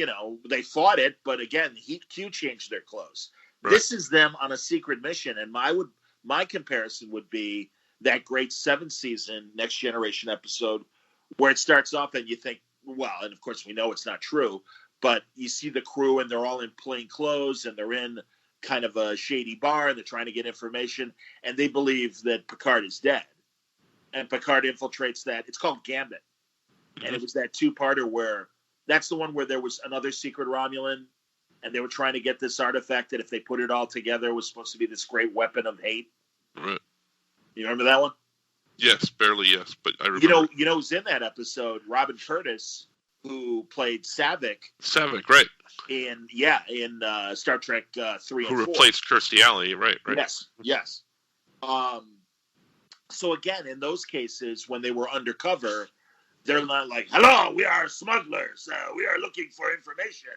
[SPEAKER 3] they fought it, but again, Q changed their clothes. Right. This is them on a secret mission, and my comparison would be that great 7th season Next Generation episode where it starts off and you think, well, and of course we know it's not true, but you see the crew and they're all in plain clothes and they're in kind of a shady bar and they're trying to get information and they believe that Picard is dead. And Picard infiltrates that. It's called Gambit. Mm-hmm. And it was that 2-parter where that's the one where there was another secret Romulan and they were trying to get this artifact that if they put it all together was supposed to be this great weapon of hate.
[SPEAKER 2] Right.
[SPEAKER 3] You remember that one?
[SPEAKER 2] Yes, barely yes, but I remember.
[SPEAKER 3] You know who's in that episode? Robin Curtis, who played Saavik.
[SPEAKER 2] Saavik, right.
[SPEAKER 3] In Star Trek 3 and 4.
[SPEAKER 2] Who replaced Kirstie Alley, right.
[SPEAKER 3] Yes. So again, in those cases, when they were undercover, they're not like, hello, we are smugglers. We are looking for information.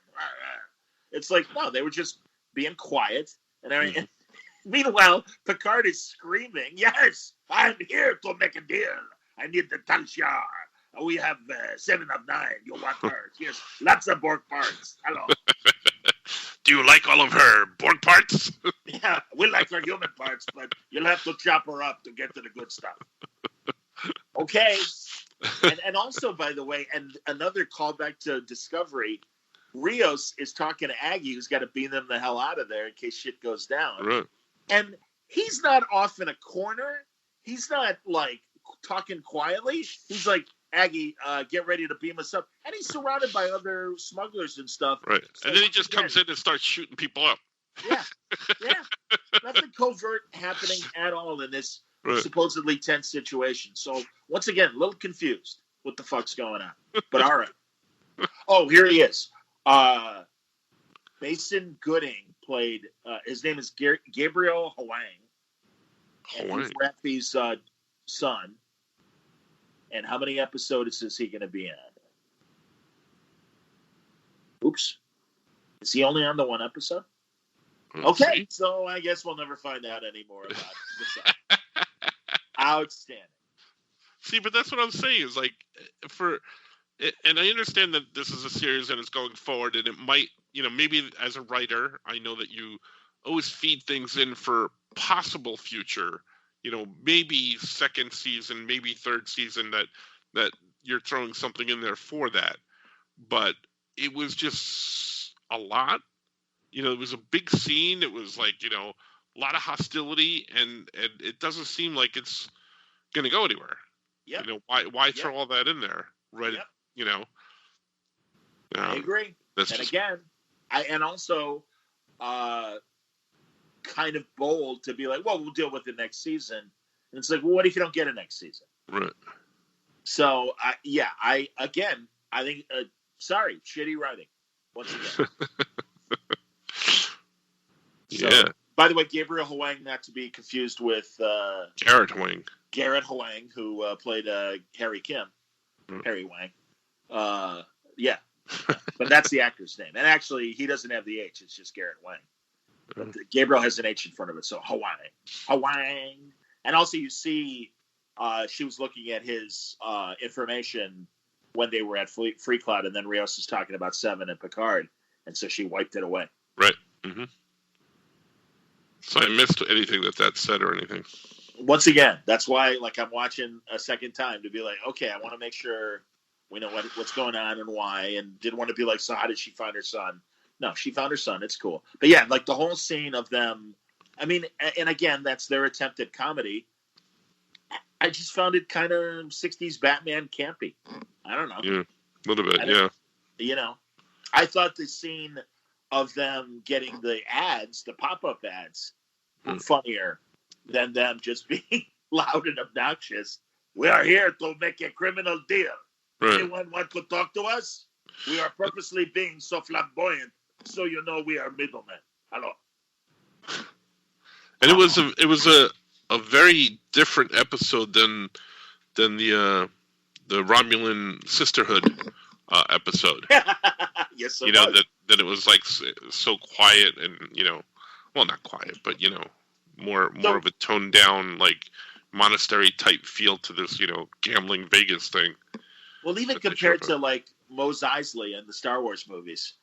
[SPEAKER 3] It's like, no, they were just being quiet. And everything. Meanwhile, Picard is screaming, yes, I'm here to make a deal. I need the Tal Shiar. We have 7 of 9. You want her? Yes, lots of Borg parts. Hello.
[SPEAKER 2] Do you like all of her Borg parts?
[SPEAKER 3] Yeah, we like her human parts, but you'll have to chop her up to get to the good stuff. Okay. And also, by the way, and another callback to Discovery, Rios is talking to Aggie, who's got to beam them the hell out of there in case shit goes down.
[SPEAKER 2] Right.
[SPEAKER 3] And he's not off in a corner. He's not, like, talking quietly. He's like, Aggie, get ready to beam us up. And he's surrounded by other smugglers and stuff.
[SPEAKER 2] Right. So and then he just comes in and starts shooting people up.
[SPEAKER 3] Yeah. Nothing covert happening at all in this supposedly tense situation. So, once again, a little confused what the fuck's going on. But all right. Oh, here he is. Mason Gooding played, his name is Gabriel Hwang. And he's Raffi's son. And how many episodes is he going to be in? Oops. Is he only on the one episode? Okay, so I guess we'll never find out anymore about this. Outstanding.
[SPEAKER 2] See, but that's what I'm saying is like, and I understand that this is a series and it's going forward, and it might, maybe as a writer, I know that you always feed things in for possible future, maybe 2nd season, maybe 3rd season that you're throwing something in there for that. But it was just a lot. it was a big scene. It was like, a lot of hostility, and it doesn't seem like it's going to go anywhere.
[SPEAKER 3] Yep.
[SPEAKER 2] Why throw all that in there? Right.
[SPEAKER 3] Yep. I agree. And also kind of bold to be like, well, we'll deal with it next season. And it's like, well, what if you don't get a next season?
[SPEAKER 2] Right.
[SPEAKER 3] So, I think, sorry, shitty writing once again.
[SPEAKER 2] Yeah.
[SPEAKER 3] By the way, Gabriel Hwang, not to be confused with
[SPEAKER 2] Garrett Hwang.
[SPEAKER 3] Garrett Hwang, who played Harry Kim. Harry Wang. Yeah. But that's the actor's name. And actually, he doesn't have the H. It's just Garrett Hwang. But Gabriel has an H in front of it, so Hwang. And also, you see, she was looking at his information when they were at Free Cloud, and then Rios is talking about Seven and Picard, and so she wiped it away.
[SPEAKER 2] Right. Mm-hmm. So I missed anything that said or anything.
[SPEAKER 3] Once again, that's why, I'm watching a second time to be like, okay, I want to make sure we know what's going on and why, and didn't want to be like, so how did she find her son? No, she found her son. It's cool. But yeah, the whole scene of them, I mean, and again, that's their attempt at comedy. I just found it kind of 60s Batman campy. I don't know.
[SPEAKER 2] Yeah, a little bit, yeah.
[SPEAKER 3] I thought the scene of them getting the ads, the pop-up ads, were funnier than them just being loud and obnoxious. We are here to make a criminal deal.
[SPEAKER 2] Right.
[SPEAKER 3] Anyone want to talk to us? We are purposely being so flamboyant, so we are middlemen. Hello.
[SPEAKER 2] And it was a very different episode than the Romulan Sisterhood episode.
[SPEAKER 3] Yes,
[SPEAKER 2] that it was like so quiet and well, not quiet, but more of a toned down, like monastery type feel to this gambling Vegas thing.
[SPEAKER 3] Well, even compared to like Mos Eisley in the Star Wars movies,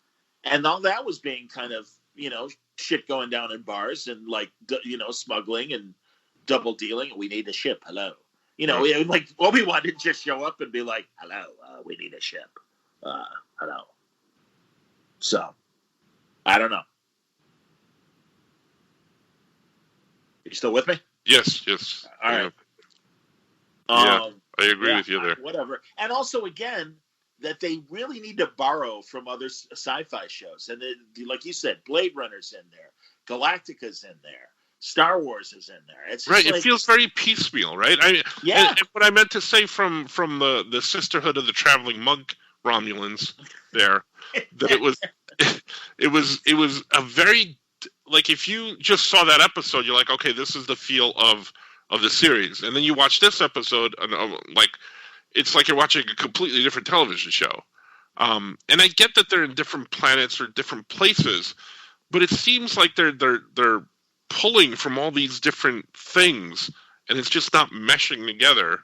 [SPEAKER 3] and all that was being kind of shit going down in bars and smuggling and double dealing. We need a ship. Hello. Like Obi-Wan didn't just show up and be like, hello, we need a ship. Hello. So, I don't know. You still with me?
[SPEAKER 2] Yes.
[SPEAKER 3] All right.
[SPEAKER 2] I agree with you there.
[SPEAKER 3] Whatever. And also, again, that they really need to borrow from other sci-fi shows. And like you said, Blade Runner's in there. Galactica's in there. Star Wars is in there. It's
[SPEAKER 2] right. It feels very piecemeal, right? And what I meant to say from the Sisterhood of the Traveling Monk Romulans there, that it was a very, like, if you just saw that episode, you're like, okay, this is the feel of the series, and then you watch this episode, and it's like you're watching a completely different television show. And I get that they're in different planets or different places, but it seems like they're pulling from all these different things, and it's just not meshing together.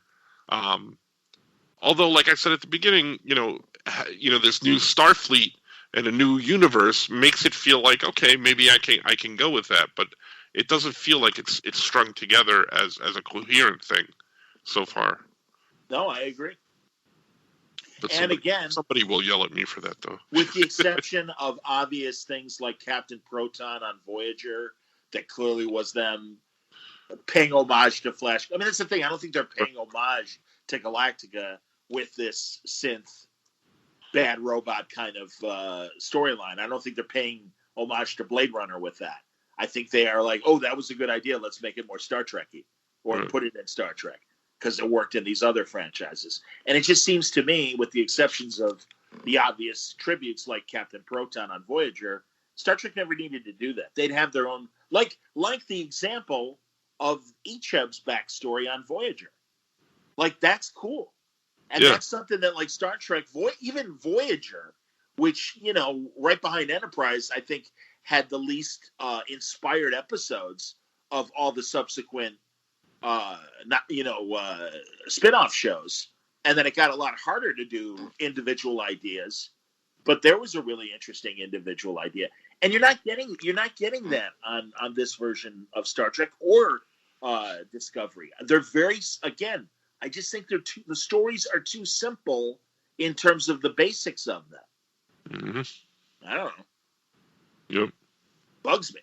[SPEAKER 2] Although, like I said at the beginning, this new Starfleet and a new universe makes it feel like, okay, maybe I can go with that, but it doesn't feel like it's strung together as a coherent thing so far.
[SPEAKER 3] No, I agree.
[SPEAKER 2] But
[SPEAKER 3] again,
[SPEAKER 2] somebody will yell at me for that, though.
[SPEAKER 3] With the exception of obvious things like Captain Proton on Voyager, that clearly was them paying homage to Flash. I mean, that's the thing. I don't think they're paying homage to Galactica with this synth bad robot kind of storyline. I don't think they're paying homage to Blade Runner with that. I think they are like, oh, that was a good idea. Let's make it more Star Trek-y, or put it in Star Trek, because it worked in these other franchises. And it just seems to me, with the exceptions of the obvious tributes like Captain Proton on Voyager, Star Trek never needed to do that. They'd have their own, like the example of Icheb's backstory on Voyager. Like, that's cool. And that's something that, like, Star Trek, even Voyager, which, right behind Enterprise, I think had the least inspired episodes of all the subsequent spin-off shows. And then it got a lot harder to do individual ideas, but there was a really interesting individual idea. And you're not getting that on this version of Star Trek or Discovery. They're very, again, I just think the stories are too simple in terms of the basics of them.
[SPEAKER 2] Mm-hmm.
[SPEAKER 3] I don't know.
[SPEAKER 2] Yep.
[SPEAKER 3] bugs me.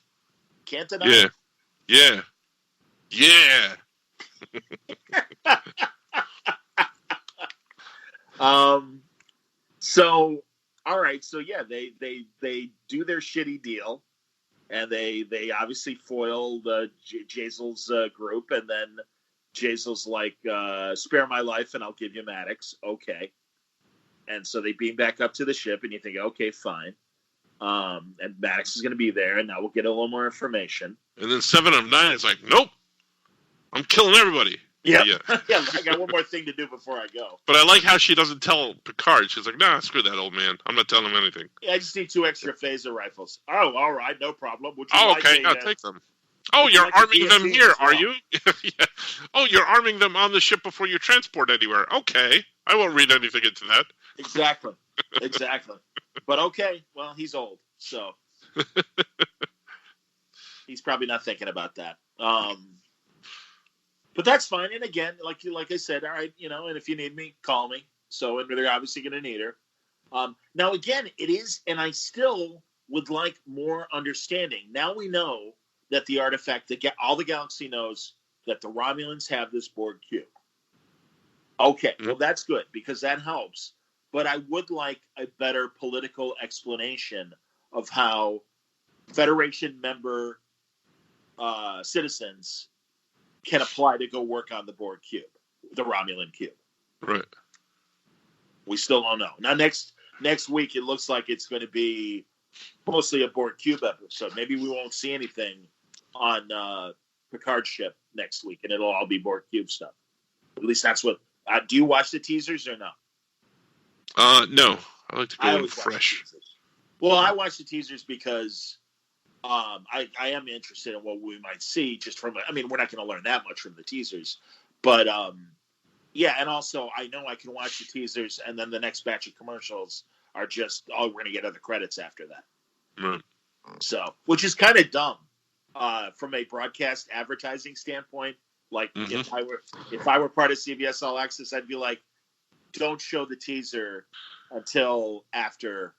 [SPEAKER 3] Can't deny
[SPEAKER 2] Yeah.
[SPEAKER 3] it.
[SPEAKER 2] Yeah. Yeah.
[SPEAKER 3] So, all right. So yeah, they do their shitty deal, and they obviously foil the Jazel's group, and then Jazel's like, spare my life and I'll give you Maddox. Okay. And so they beam back up to the ship, and you think, okay, fine. And Maddox is going to be there, and now we'll get a little more information.
[SPEAKER 2] And then 7 of 9 is like, nope, I'm killing everybody.
[SPEAKER 3] Yep.
[SPEAKER 2] Yeah.
[SPEAKER 3] Yeah, I got one more thing to do before I go.
[SPEAKER 2] But I like how she doesn't tell Picard. She's like, nah, screw that old man. I'm not telling him anything.
[SPEAKER 3] Yeah, I just need 2 extra phaser rifles. Oh, all right, no problem. Would you
[SPEAKER 2] Oh,
[SPEAKER 3] like
[SPEAKER 2] okay,
[SPEAKER 3] a,
[SPEAKER 2] no, take them. Oh, you're
[SPEAKER 3] like a
[SPEAKER 2] arming them
[SPEAKER 3] DSC
[SPEAKER 2] here,
[SPEAKER 3] as well?
[SPEAKER 2] are you? Yeah. Oh, you're arming them on the ship before you transport anywhere. Okay. I won't read anything into that.
[SPEAKER 3] Exactly. But okay, well, he's old, so he's probably not thinking about that. But that's fine. And again, like I said, all right, and if you need me, call me. So, and they're obviously going to need her. Now, again, it is, and I still would like more understanding. Now we know that the artifact, all the galaxy knows that the Romulans have this Borg cube. Okay, well, that's good because that helps. But I would like a better political explanation of how Federation member citizens can apply to go work on the Borg cube, the Romulan cube.
[SPEAKER 2] Right.
[SPEAKER 3] We still don't know. Now, next week, it looks like it's going to be mostly a Borg cube episode. Maybe we won't see anything on Picard's ship next week, and it'll all be Borg cube stuff. At least that's what. Do you watch the teasers or no?
[SPEAKER 2] No. I like to go in fresh.
[SPEAKER 3] Well, I watch the teasers because I am interested in what we might see just from. I mean, we're not going to learn that much from the teasers, but yeah, and also I know I can watch the teasers, and then the next batch of commercials are just we're going to get other credits after that.
[SPEAKER 2] Right.
[SPEAKER 3] So, which is kind of dumb from a broadcast advertising standpoint. Like if I were part of CBS All Access, I'd be like, don't show the teaser until after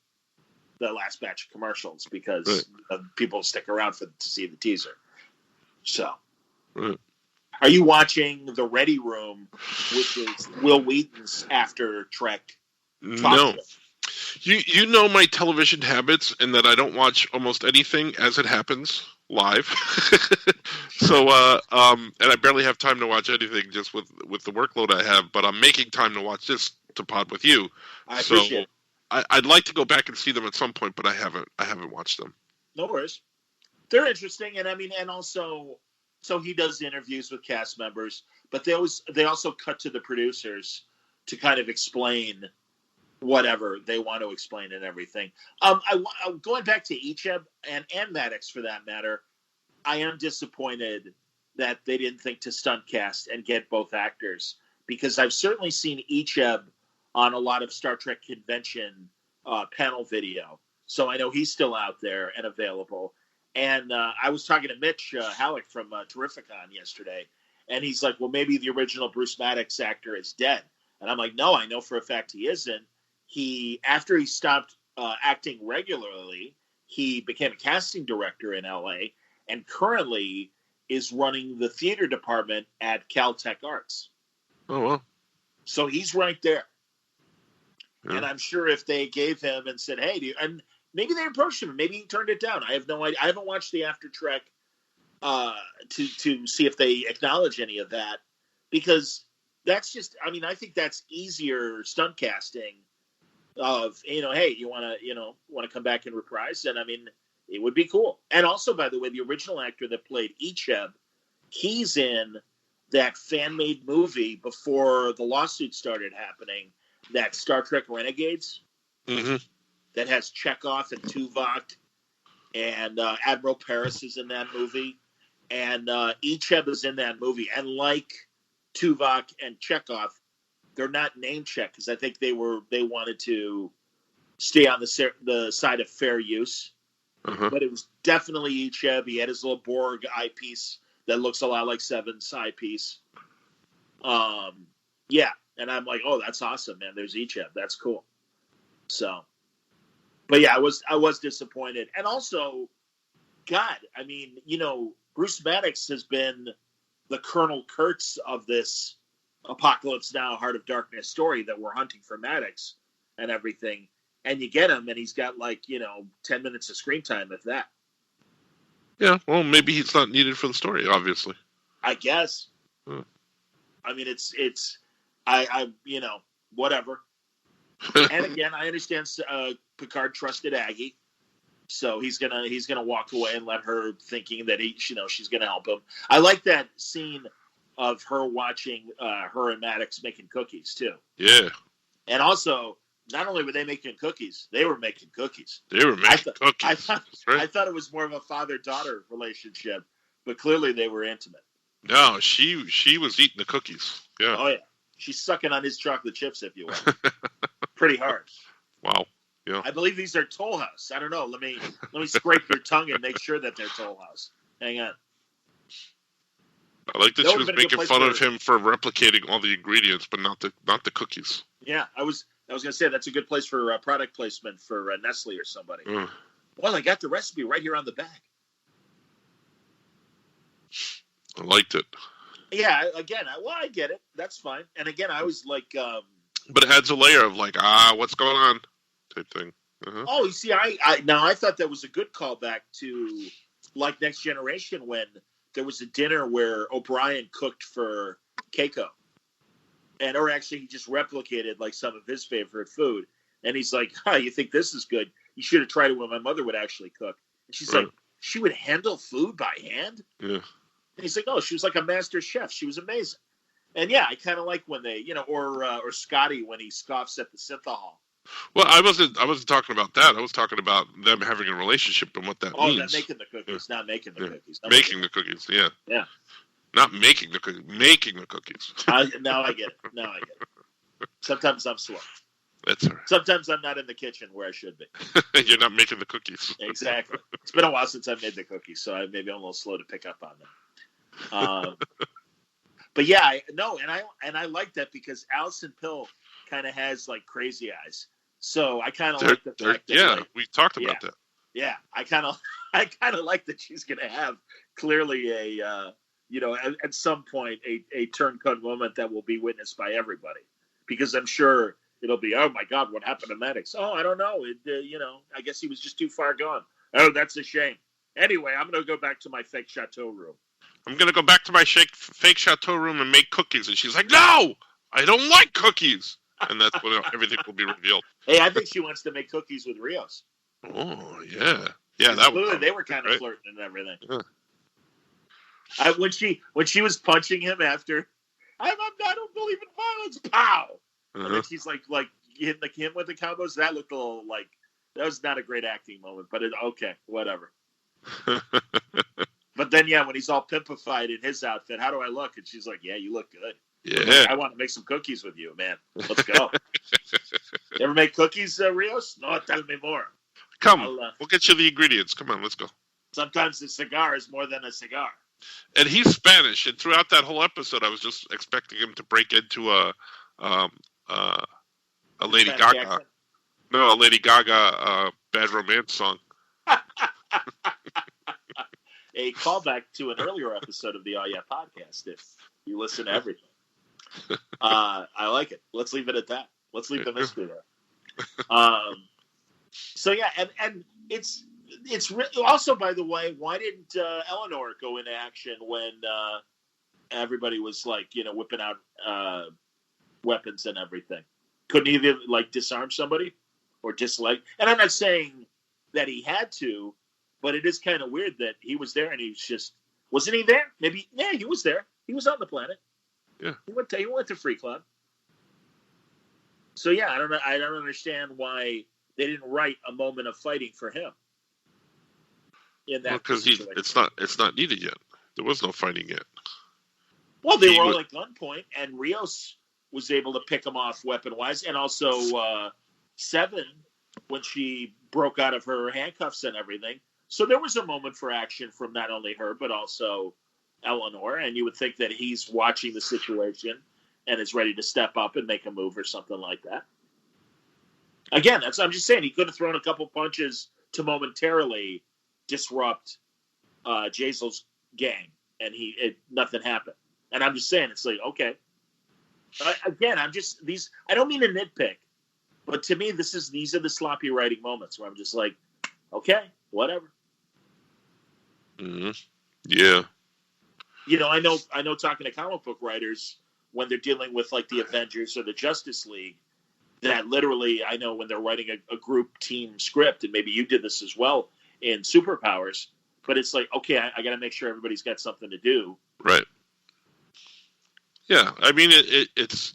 [SPEAKER 3] the last batch of commercials because people stick around to see the teaser. So, are you watching The Ready Room, which is Will Wheaton's After Trek?
[SPEAKER 2] No. You know my television habits and that I don't watch almost anything as it happens live. So, and I barely have time to watch anything just with the workload I have, but I'm making time to watch this to pod with you.
[SPEAKER 3] I appreciate it.
[SPEAKER 2] I'd like to go back and see them at some point, but I haven't watched them.
[SPEAKER 3] No worries. They're interesting, and I mean, and also, so he does interviews with cast members, but they also cut to the producers to kind of explain whatever they want to explain and everything. Going back to Icheb and Maddox for that matter, I am disappointed that they didn't think to stunt cast and get both actors because I've certainly seen Icheb on a lot of Star Trek convention panel video. So I know he's still out there and available. And I was talking to Mitch Halleck from Terrificon yesterday, and he's like, well, maybe the original Bruce Maddox actor is dead. And I'm like, no, I know for a fact he isn't. After he stopped acting regularly, he became a casting director in LA and currently is running the theater department at Caltech Arts.
[SPEAKER 2] Oh, wow.
[SPEAKER 3] So he's right there.
[SPEAKER 2] Yeah.
[SPEAKER 3] And I'm sure if they gave him and said, hey, and maybe they approached him, maybe he turned it down. I have no idea. I haven't watched the After Trek to see if they acknowledge any of that because that's just, I mean, I think that's easier stunt casting of, hey, you want to come back and reprise? And I mean, it would be cool. And also, by the way, the original actor that played Icheb, he's in that fan-made movie before the lawsuit started happening, that Star Trek Renegades, that has Chekhov and Tuvok, and Admiral Paris is in that movie, and Icheb is in that movie. And like Tuvok and Chekhov, they're not name checked because I think they wanted to stay on the side of fair use. But it was definitely Icheb. He had his little Borg eyepiece that looks a lot like Seven's eyepiece. Yeah, and I'm like, oh, that's awesome, man. There's Icheb. That's cool. So, but yeah, I was disappointed, and also God, I mean, Bruce Maddox has been the Colonel Kurtz of this Apocalypse Now, Heart of Darkness story that we're hunting for Maddox and everything. And you get him, and he's got 10 minutes of screen time, if that.
[SPEAKER 2] Yeah, well, maybe he's not needed for the story, obviously.
[SPEAKER 3] I guess. I mean, whatever. And again, I understand Picard trusted Aggie, so he's gonna walk away and let her thinking that she's gonna help him. I like that scene of her watching her and Maddox making cookies too.
[SPEAKER 2] Yeah.
[SPEAKER 3] And also, not only were they making cookies, they were making cookies. I thought it was more of a father-daughter relationship, but clearly they were intimate.
[SPEAKER 2] No, she was eating the cookies. Yeah.
[SPEAKER 3] Oh yeah, she's sucking on his chocolate chips, if you will. Pretty hard.
[SPEAKER 2] Wow. Yeah.
[SPEAKER 3] I believe these are Toll House. I don't know. Let me scrape your tongue and make sure that they're Toll House. Hang on.
[SPEAKER 2] I like that she was making fun of him for replicating all the ingredients, but not the cookies.
[SPEAKER 3] Yeah, I was gonna say that's a good place for product placement for Nestle or somebody. Well, I got the recipe right here on the back.
[SPEAKER 2] I liked it.
[SPEAKER 3] Yeah, again, I get it. That's fine. And again, I was like,
[SPEAKER 2] but it adds a layer of what's going on type thing. Uh-huh.
[SPEAKER 3] Oh, you see, I thought that was a good callback to Next Generation when there was a dinner where O'Brien cooked for Keiko. Or actually he just replicated some of his favorite food. And he's like, you think this is good? You should have tried it when my mother would actually cook. And she's like, she would handle food by hand?
[SPEAKER 2] Yeah.
[SPEAKER 3] And he's like, oh, she was like a master chef. She was amazing. And yeah, I kind of like when they, or Scotty when he scoffs at the synthahol.
[SPEAKER 2] Well, I wasn't talking about that. I was talking about them having a relationship and what that means.
[SPEAKER 3] Oh, making the cookies, not making the cookies.
[SPEAKER 2] Making the cookies, yeah.
[SPEAKER 3] Yeah.
[SPEAKER 2] Not making the cookies, making the cookies.
[SPEAKER 3] Now I get it. Sometimes I'm slow.
[SPEAKER 2] That's all right.
[SPEAKER 3] Sometimes I'm not in the kitchen where I should be.
[SPEAKER 2] You're not making the cookies.
[SPEAKER 3] Exactly. It's been a while since I've made the cookies, so maybe I'm a little slow to pick up on them. But yeah, I like that because Alison Pill kind of has crazy eyes. So I kind of like the fact that
[SPEAKER 2] we talked about that.
[SPEAKER 3] Yeah, I kind of like that she's going to have clearly a at some point a turncoat moment that will be witnessed by everybody, because I'm sure it'll be, oh my God, what happened to Maddox? Oh, I don't know. I guess he was just too far gone. Oh, that's a shame. Anyway, I'm going to go back to my fake chateau room.
[SPEAKER 2] I'm going to go back to my fake chateau room and make cookies. And she's like, no, I don't like cookies. And that's when everything will be revealed.
[SPEAKER 3] Hey, I think she wants to make cookies with Rios.
[SPEAKER 2] Oh, yeah. Yeah, that was.
[SPEAKER 3] They were kind of flirting and everything. Yeah. When she was punching him after, I don't believe in violence. Pow! Uh-huh. And then she's like hitting him with the combos. That looked a little that was not a great acting moment. But okay, whatever. But then when he's all pimpified in his outfit, how do I look? And she's like, yeah, you look good.
[SPEAKER 2] Yeah.
[SPEAKER 3] I want to make some cookies with you, man. Let's go. You ever make cookies, Rios? No, tell me more.
[SPEAKER 2] Come, we'll get you the ingredients. Come on, let's go.
[SPEAKER 3] Sometimes a cigar is more than a cigar.
[SPEAKER 2] And he's Spanish, and throughout that whole episode, I was just expecting him to break into a Lady Gaga. Accent? No, a Lady Gaga Bad Romance song.
[SPEAKER 3] A callback to an earlier episode of the Oh Yeah podcast, if you listen to everything. I like it. Let's leave it at that. Let's leave the mystery there. So yeah, and it's also, by the way, why didn't Eleanor go into action when everybody was whipping out weapons and everything? Couldn't he even disarm somebody or dislike? And I'm not saying that he had to, but it is kind of weird that he was there and wasn't he there? Maybe he was there. He was on the planet.
[SPEAKER 2] Yeah,
[SPEAKER 3] he went to Free Club. So yeah, I don't understand why they didn't write a moment of fighting for him. In that
[SPEAKER 2] because it's not needed yet. There was no fighting yet.
[SPEAKER 3] Well, they were all at gunpoint, and Rios was able to pick him off weapon-wise, and also Seven when she broke out of her handcuffs and everything. So there was a moment for action from not only her, but also Eleanor, and you would think that he's watching the situation and is ready to step up and make a move or something like that. Again, I'm just saying, he could have thrown a couple punches to momentarily disrupt Jazel's gang, and nothing happened. And I'm just saying, it's like, okay. Again, I don't mean to nitpick, but to me, these are the sloppy writing moments where I'm just like, okay, whatever.
[SPEAKER 2] Mm-hmm. Yeah.
[SPEAKER 3] I know talking to comic book writers, when they're dealing with like the Avengers or the Justice League, that literally, I know when they're writing a group team script, and maybe you did this as well in Superpowers, but it's like, okay, I got to make sure everybody's got something to do.
[SPEAKER 2] Right. Yeah. I mean, it's,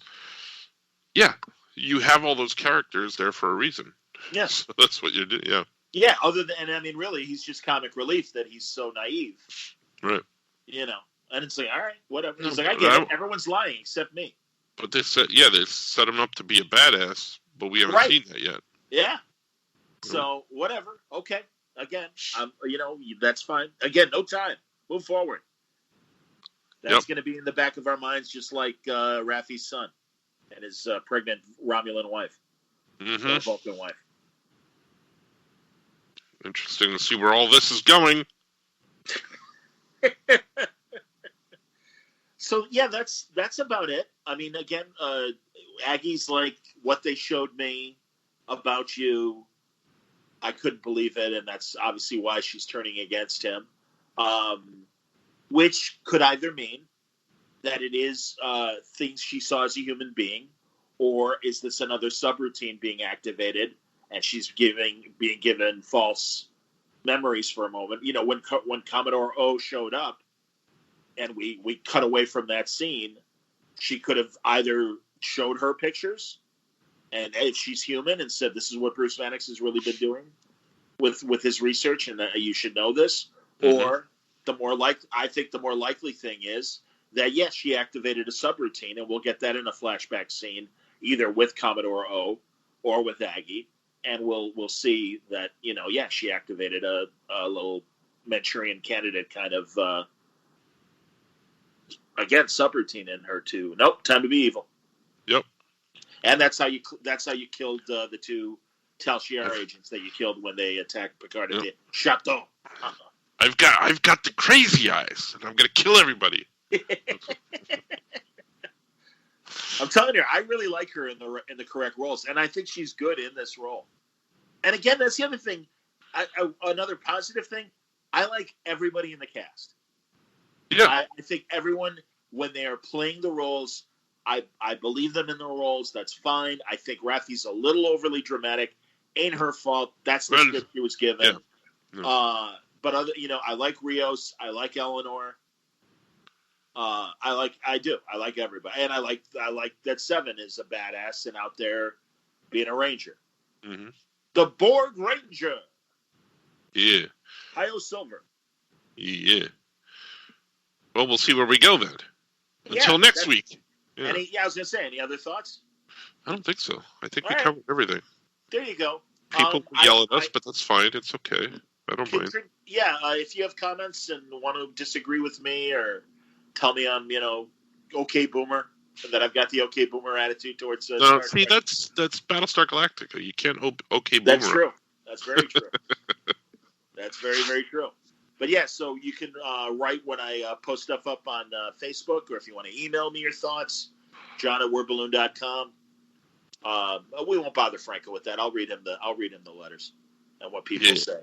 [SPEAKER 2] yeah, you have all those characters there for a reason.
[SPEAKER 3] Yeah.
[SPEAKER 2] So that's what you're doing. Yeah.
[SPEAKER 3] Yeah. And I mean, really, he's just comic relief that he's so naive.
[SPEAKER 2] Right.
[SPEAKER 3] And it's like, all right, whatever. He's like, I get it. Everyone's lying except me.
[SPEAKER 2] But they set him up to be a badass, but we haven't seen that yet.
[SPEAKER 3] Yeah. So whatever. Okay. Again, that's fine. Again, no time. Move forward. That's going to be in the back of our minds, just like Raffi's son and his pregnant Romulan wife, Vulcan wife.
[SPEAKER 2] Interesting to see where all this is going.
[SPEAKER 3] So yeah, that's about it. I mean, again, Aggie's like, what they showed me about you, I couldn't believe it, and that's obviously why she's turning against him. Which could either mean that it is things she saw as a human being, or is this another subroutine being activated and she's being given false memories for a moment? When Commodore O showed up, and we cut away from that scene, she could have either showed her pictures, and if she's human, and said, this is what Bruce Maddox has really been doing with his research, and you should know this. Or I think the more likely thing is that, yes, she activated a subroutine, and we'll get that in a flashback scene, either with Commodore O or with Aggie, and we'll see that, she activated a little Manchurian Candidate kind of, again, subroutine in her too. Nope, time to be evil.
[SPEAKER 2] Yep.
[SPEAKER 3] And that's how you killed the two Tal Shiar agents that you killed when they attacked Picard at the Chateau.
[SPEAKER 2] I've got the crazy eyes, and I'm gonna kill everybody.
[SPEAKER 3] I'm telling you, I really like her in the correct roles, and I think she's good in this role. And again, that's the other thing. Another positive thing. I like everybody in the cast.
[SPEAKER 2] Yeah.
[SPEAKER 3] I think everyone, when they are playing the roles, I believe them in the roles. That's fine. I think Raffi's a little overly dramatic. Ain't her fault. That's the script she was given. Yeah. But I like Rios. I like Eleanor. I like everybody, and I like that Seven is a badass and out there being a ranger.
[SPEAKER 2] Mm-hmm.
[SPEAKER 3] The Borg Ranger.
[SPEAKER 2] Yeah.
[SPEAKER 3] Hio Silver.
[SPEAKER 2] Yeah. Well, we'll see where we go then. Until next week.
[SPEAKER 3] Yeah. I was going to say, any other thoughts?
[SPEAKER 2] I don't think so. I think we covered everything.
[SPEAKER 3] There you go.
[SPEAKER 2] People yell at us, but that's fine. It's okay. I don't mind.
[SPEAKER 3] Yeah, if you have comments and want to disagree with me or tell me I'm, okay boomer, and that I've got the okay boomer attitude towards
[SPEAKER 2] no, see, that's Battlestar Galactica. You can't okay boomer.
[SPEAKER 3] That's true. That's very true. That's very, very true. But yeah, so you can write when I post stuff up on Facebook, or if you want to email me your thoughts, john@wordballoon.com. We won't bother Franco with that. I'll read him the letters and what people say.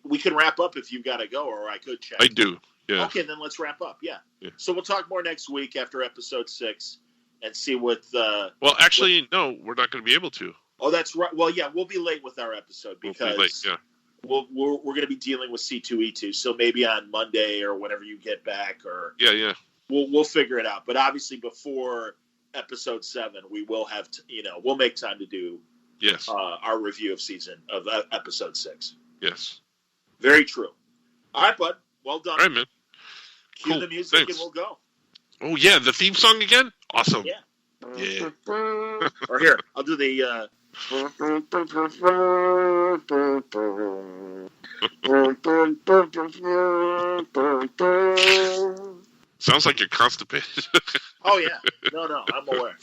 [SPEAKER 3] We can wrap up if you've got to go, or I could check.
[SPEAKER 2] I do. Yeah.
[SPEAKER 3] Okay, then let's wrap up. Yeah. So we'll talk more next week after episode 6 and see what.
[SPEAKER 2] Well, actually, no, we're not going to be able to.
[SPEAKER 3] Oh, that's right. Well, yeah, we'll be late with our episode because
[SPEAKER 2] we'll be late, yeah.
[SPEAKER 3] We're going to be dealing with C2E2, so maybe on Monday or whenever you get back, or we'll figure it out. But obviously, before episode 7, we will have we'll make time to do our review of episode 6.
[SPEAKER 2] Yes,
[SPEAKER 3] very true. All right, bud. Well done.
[SPEAKER 2] All right, man.
[SPEAKER 3] Cue the music and we'll go.
[SPEAKER 2] Oh yeah, the theme song again. Awesome.
[SPEAKER 3] Yeah. Or here, I'll do the.
[SPEAKER 2] Sounds like you're constipated.
[SPEAKER 3] Oh yeah, no, I'm aware.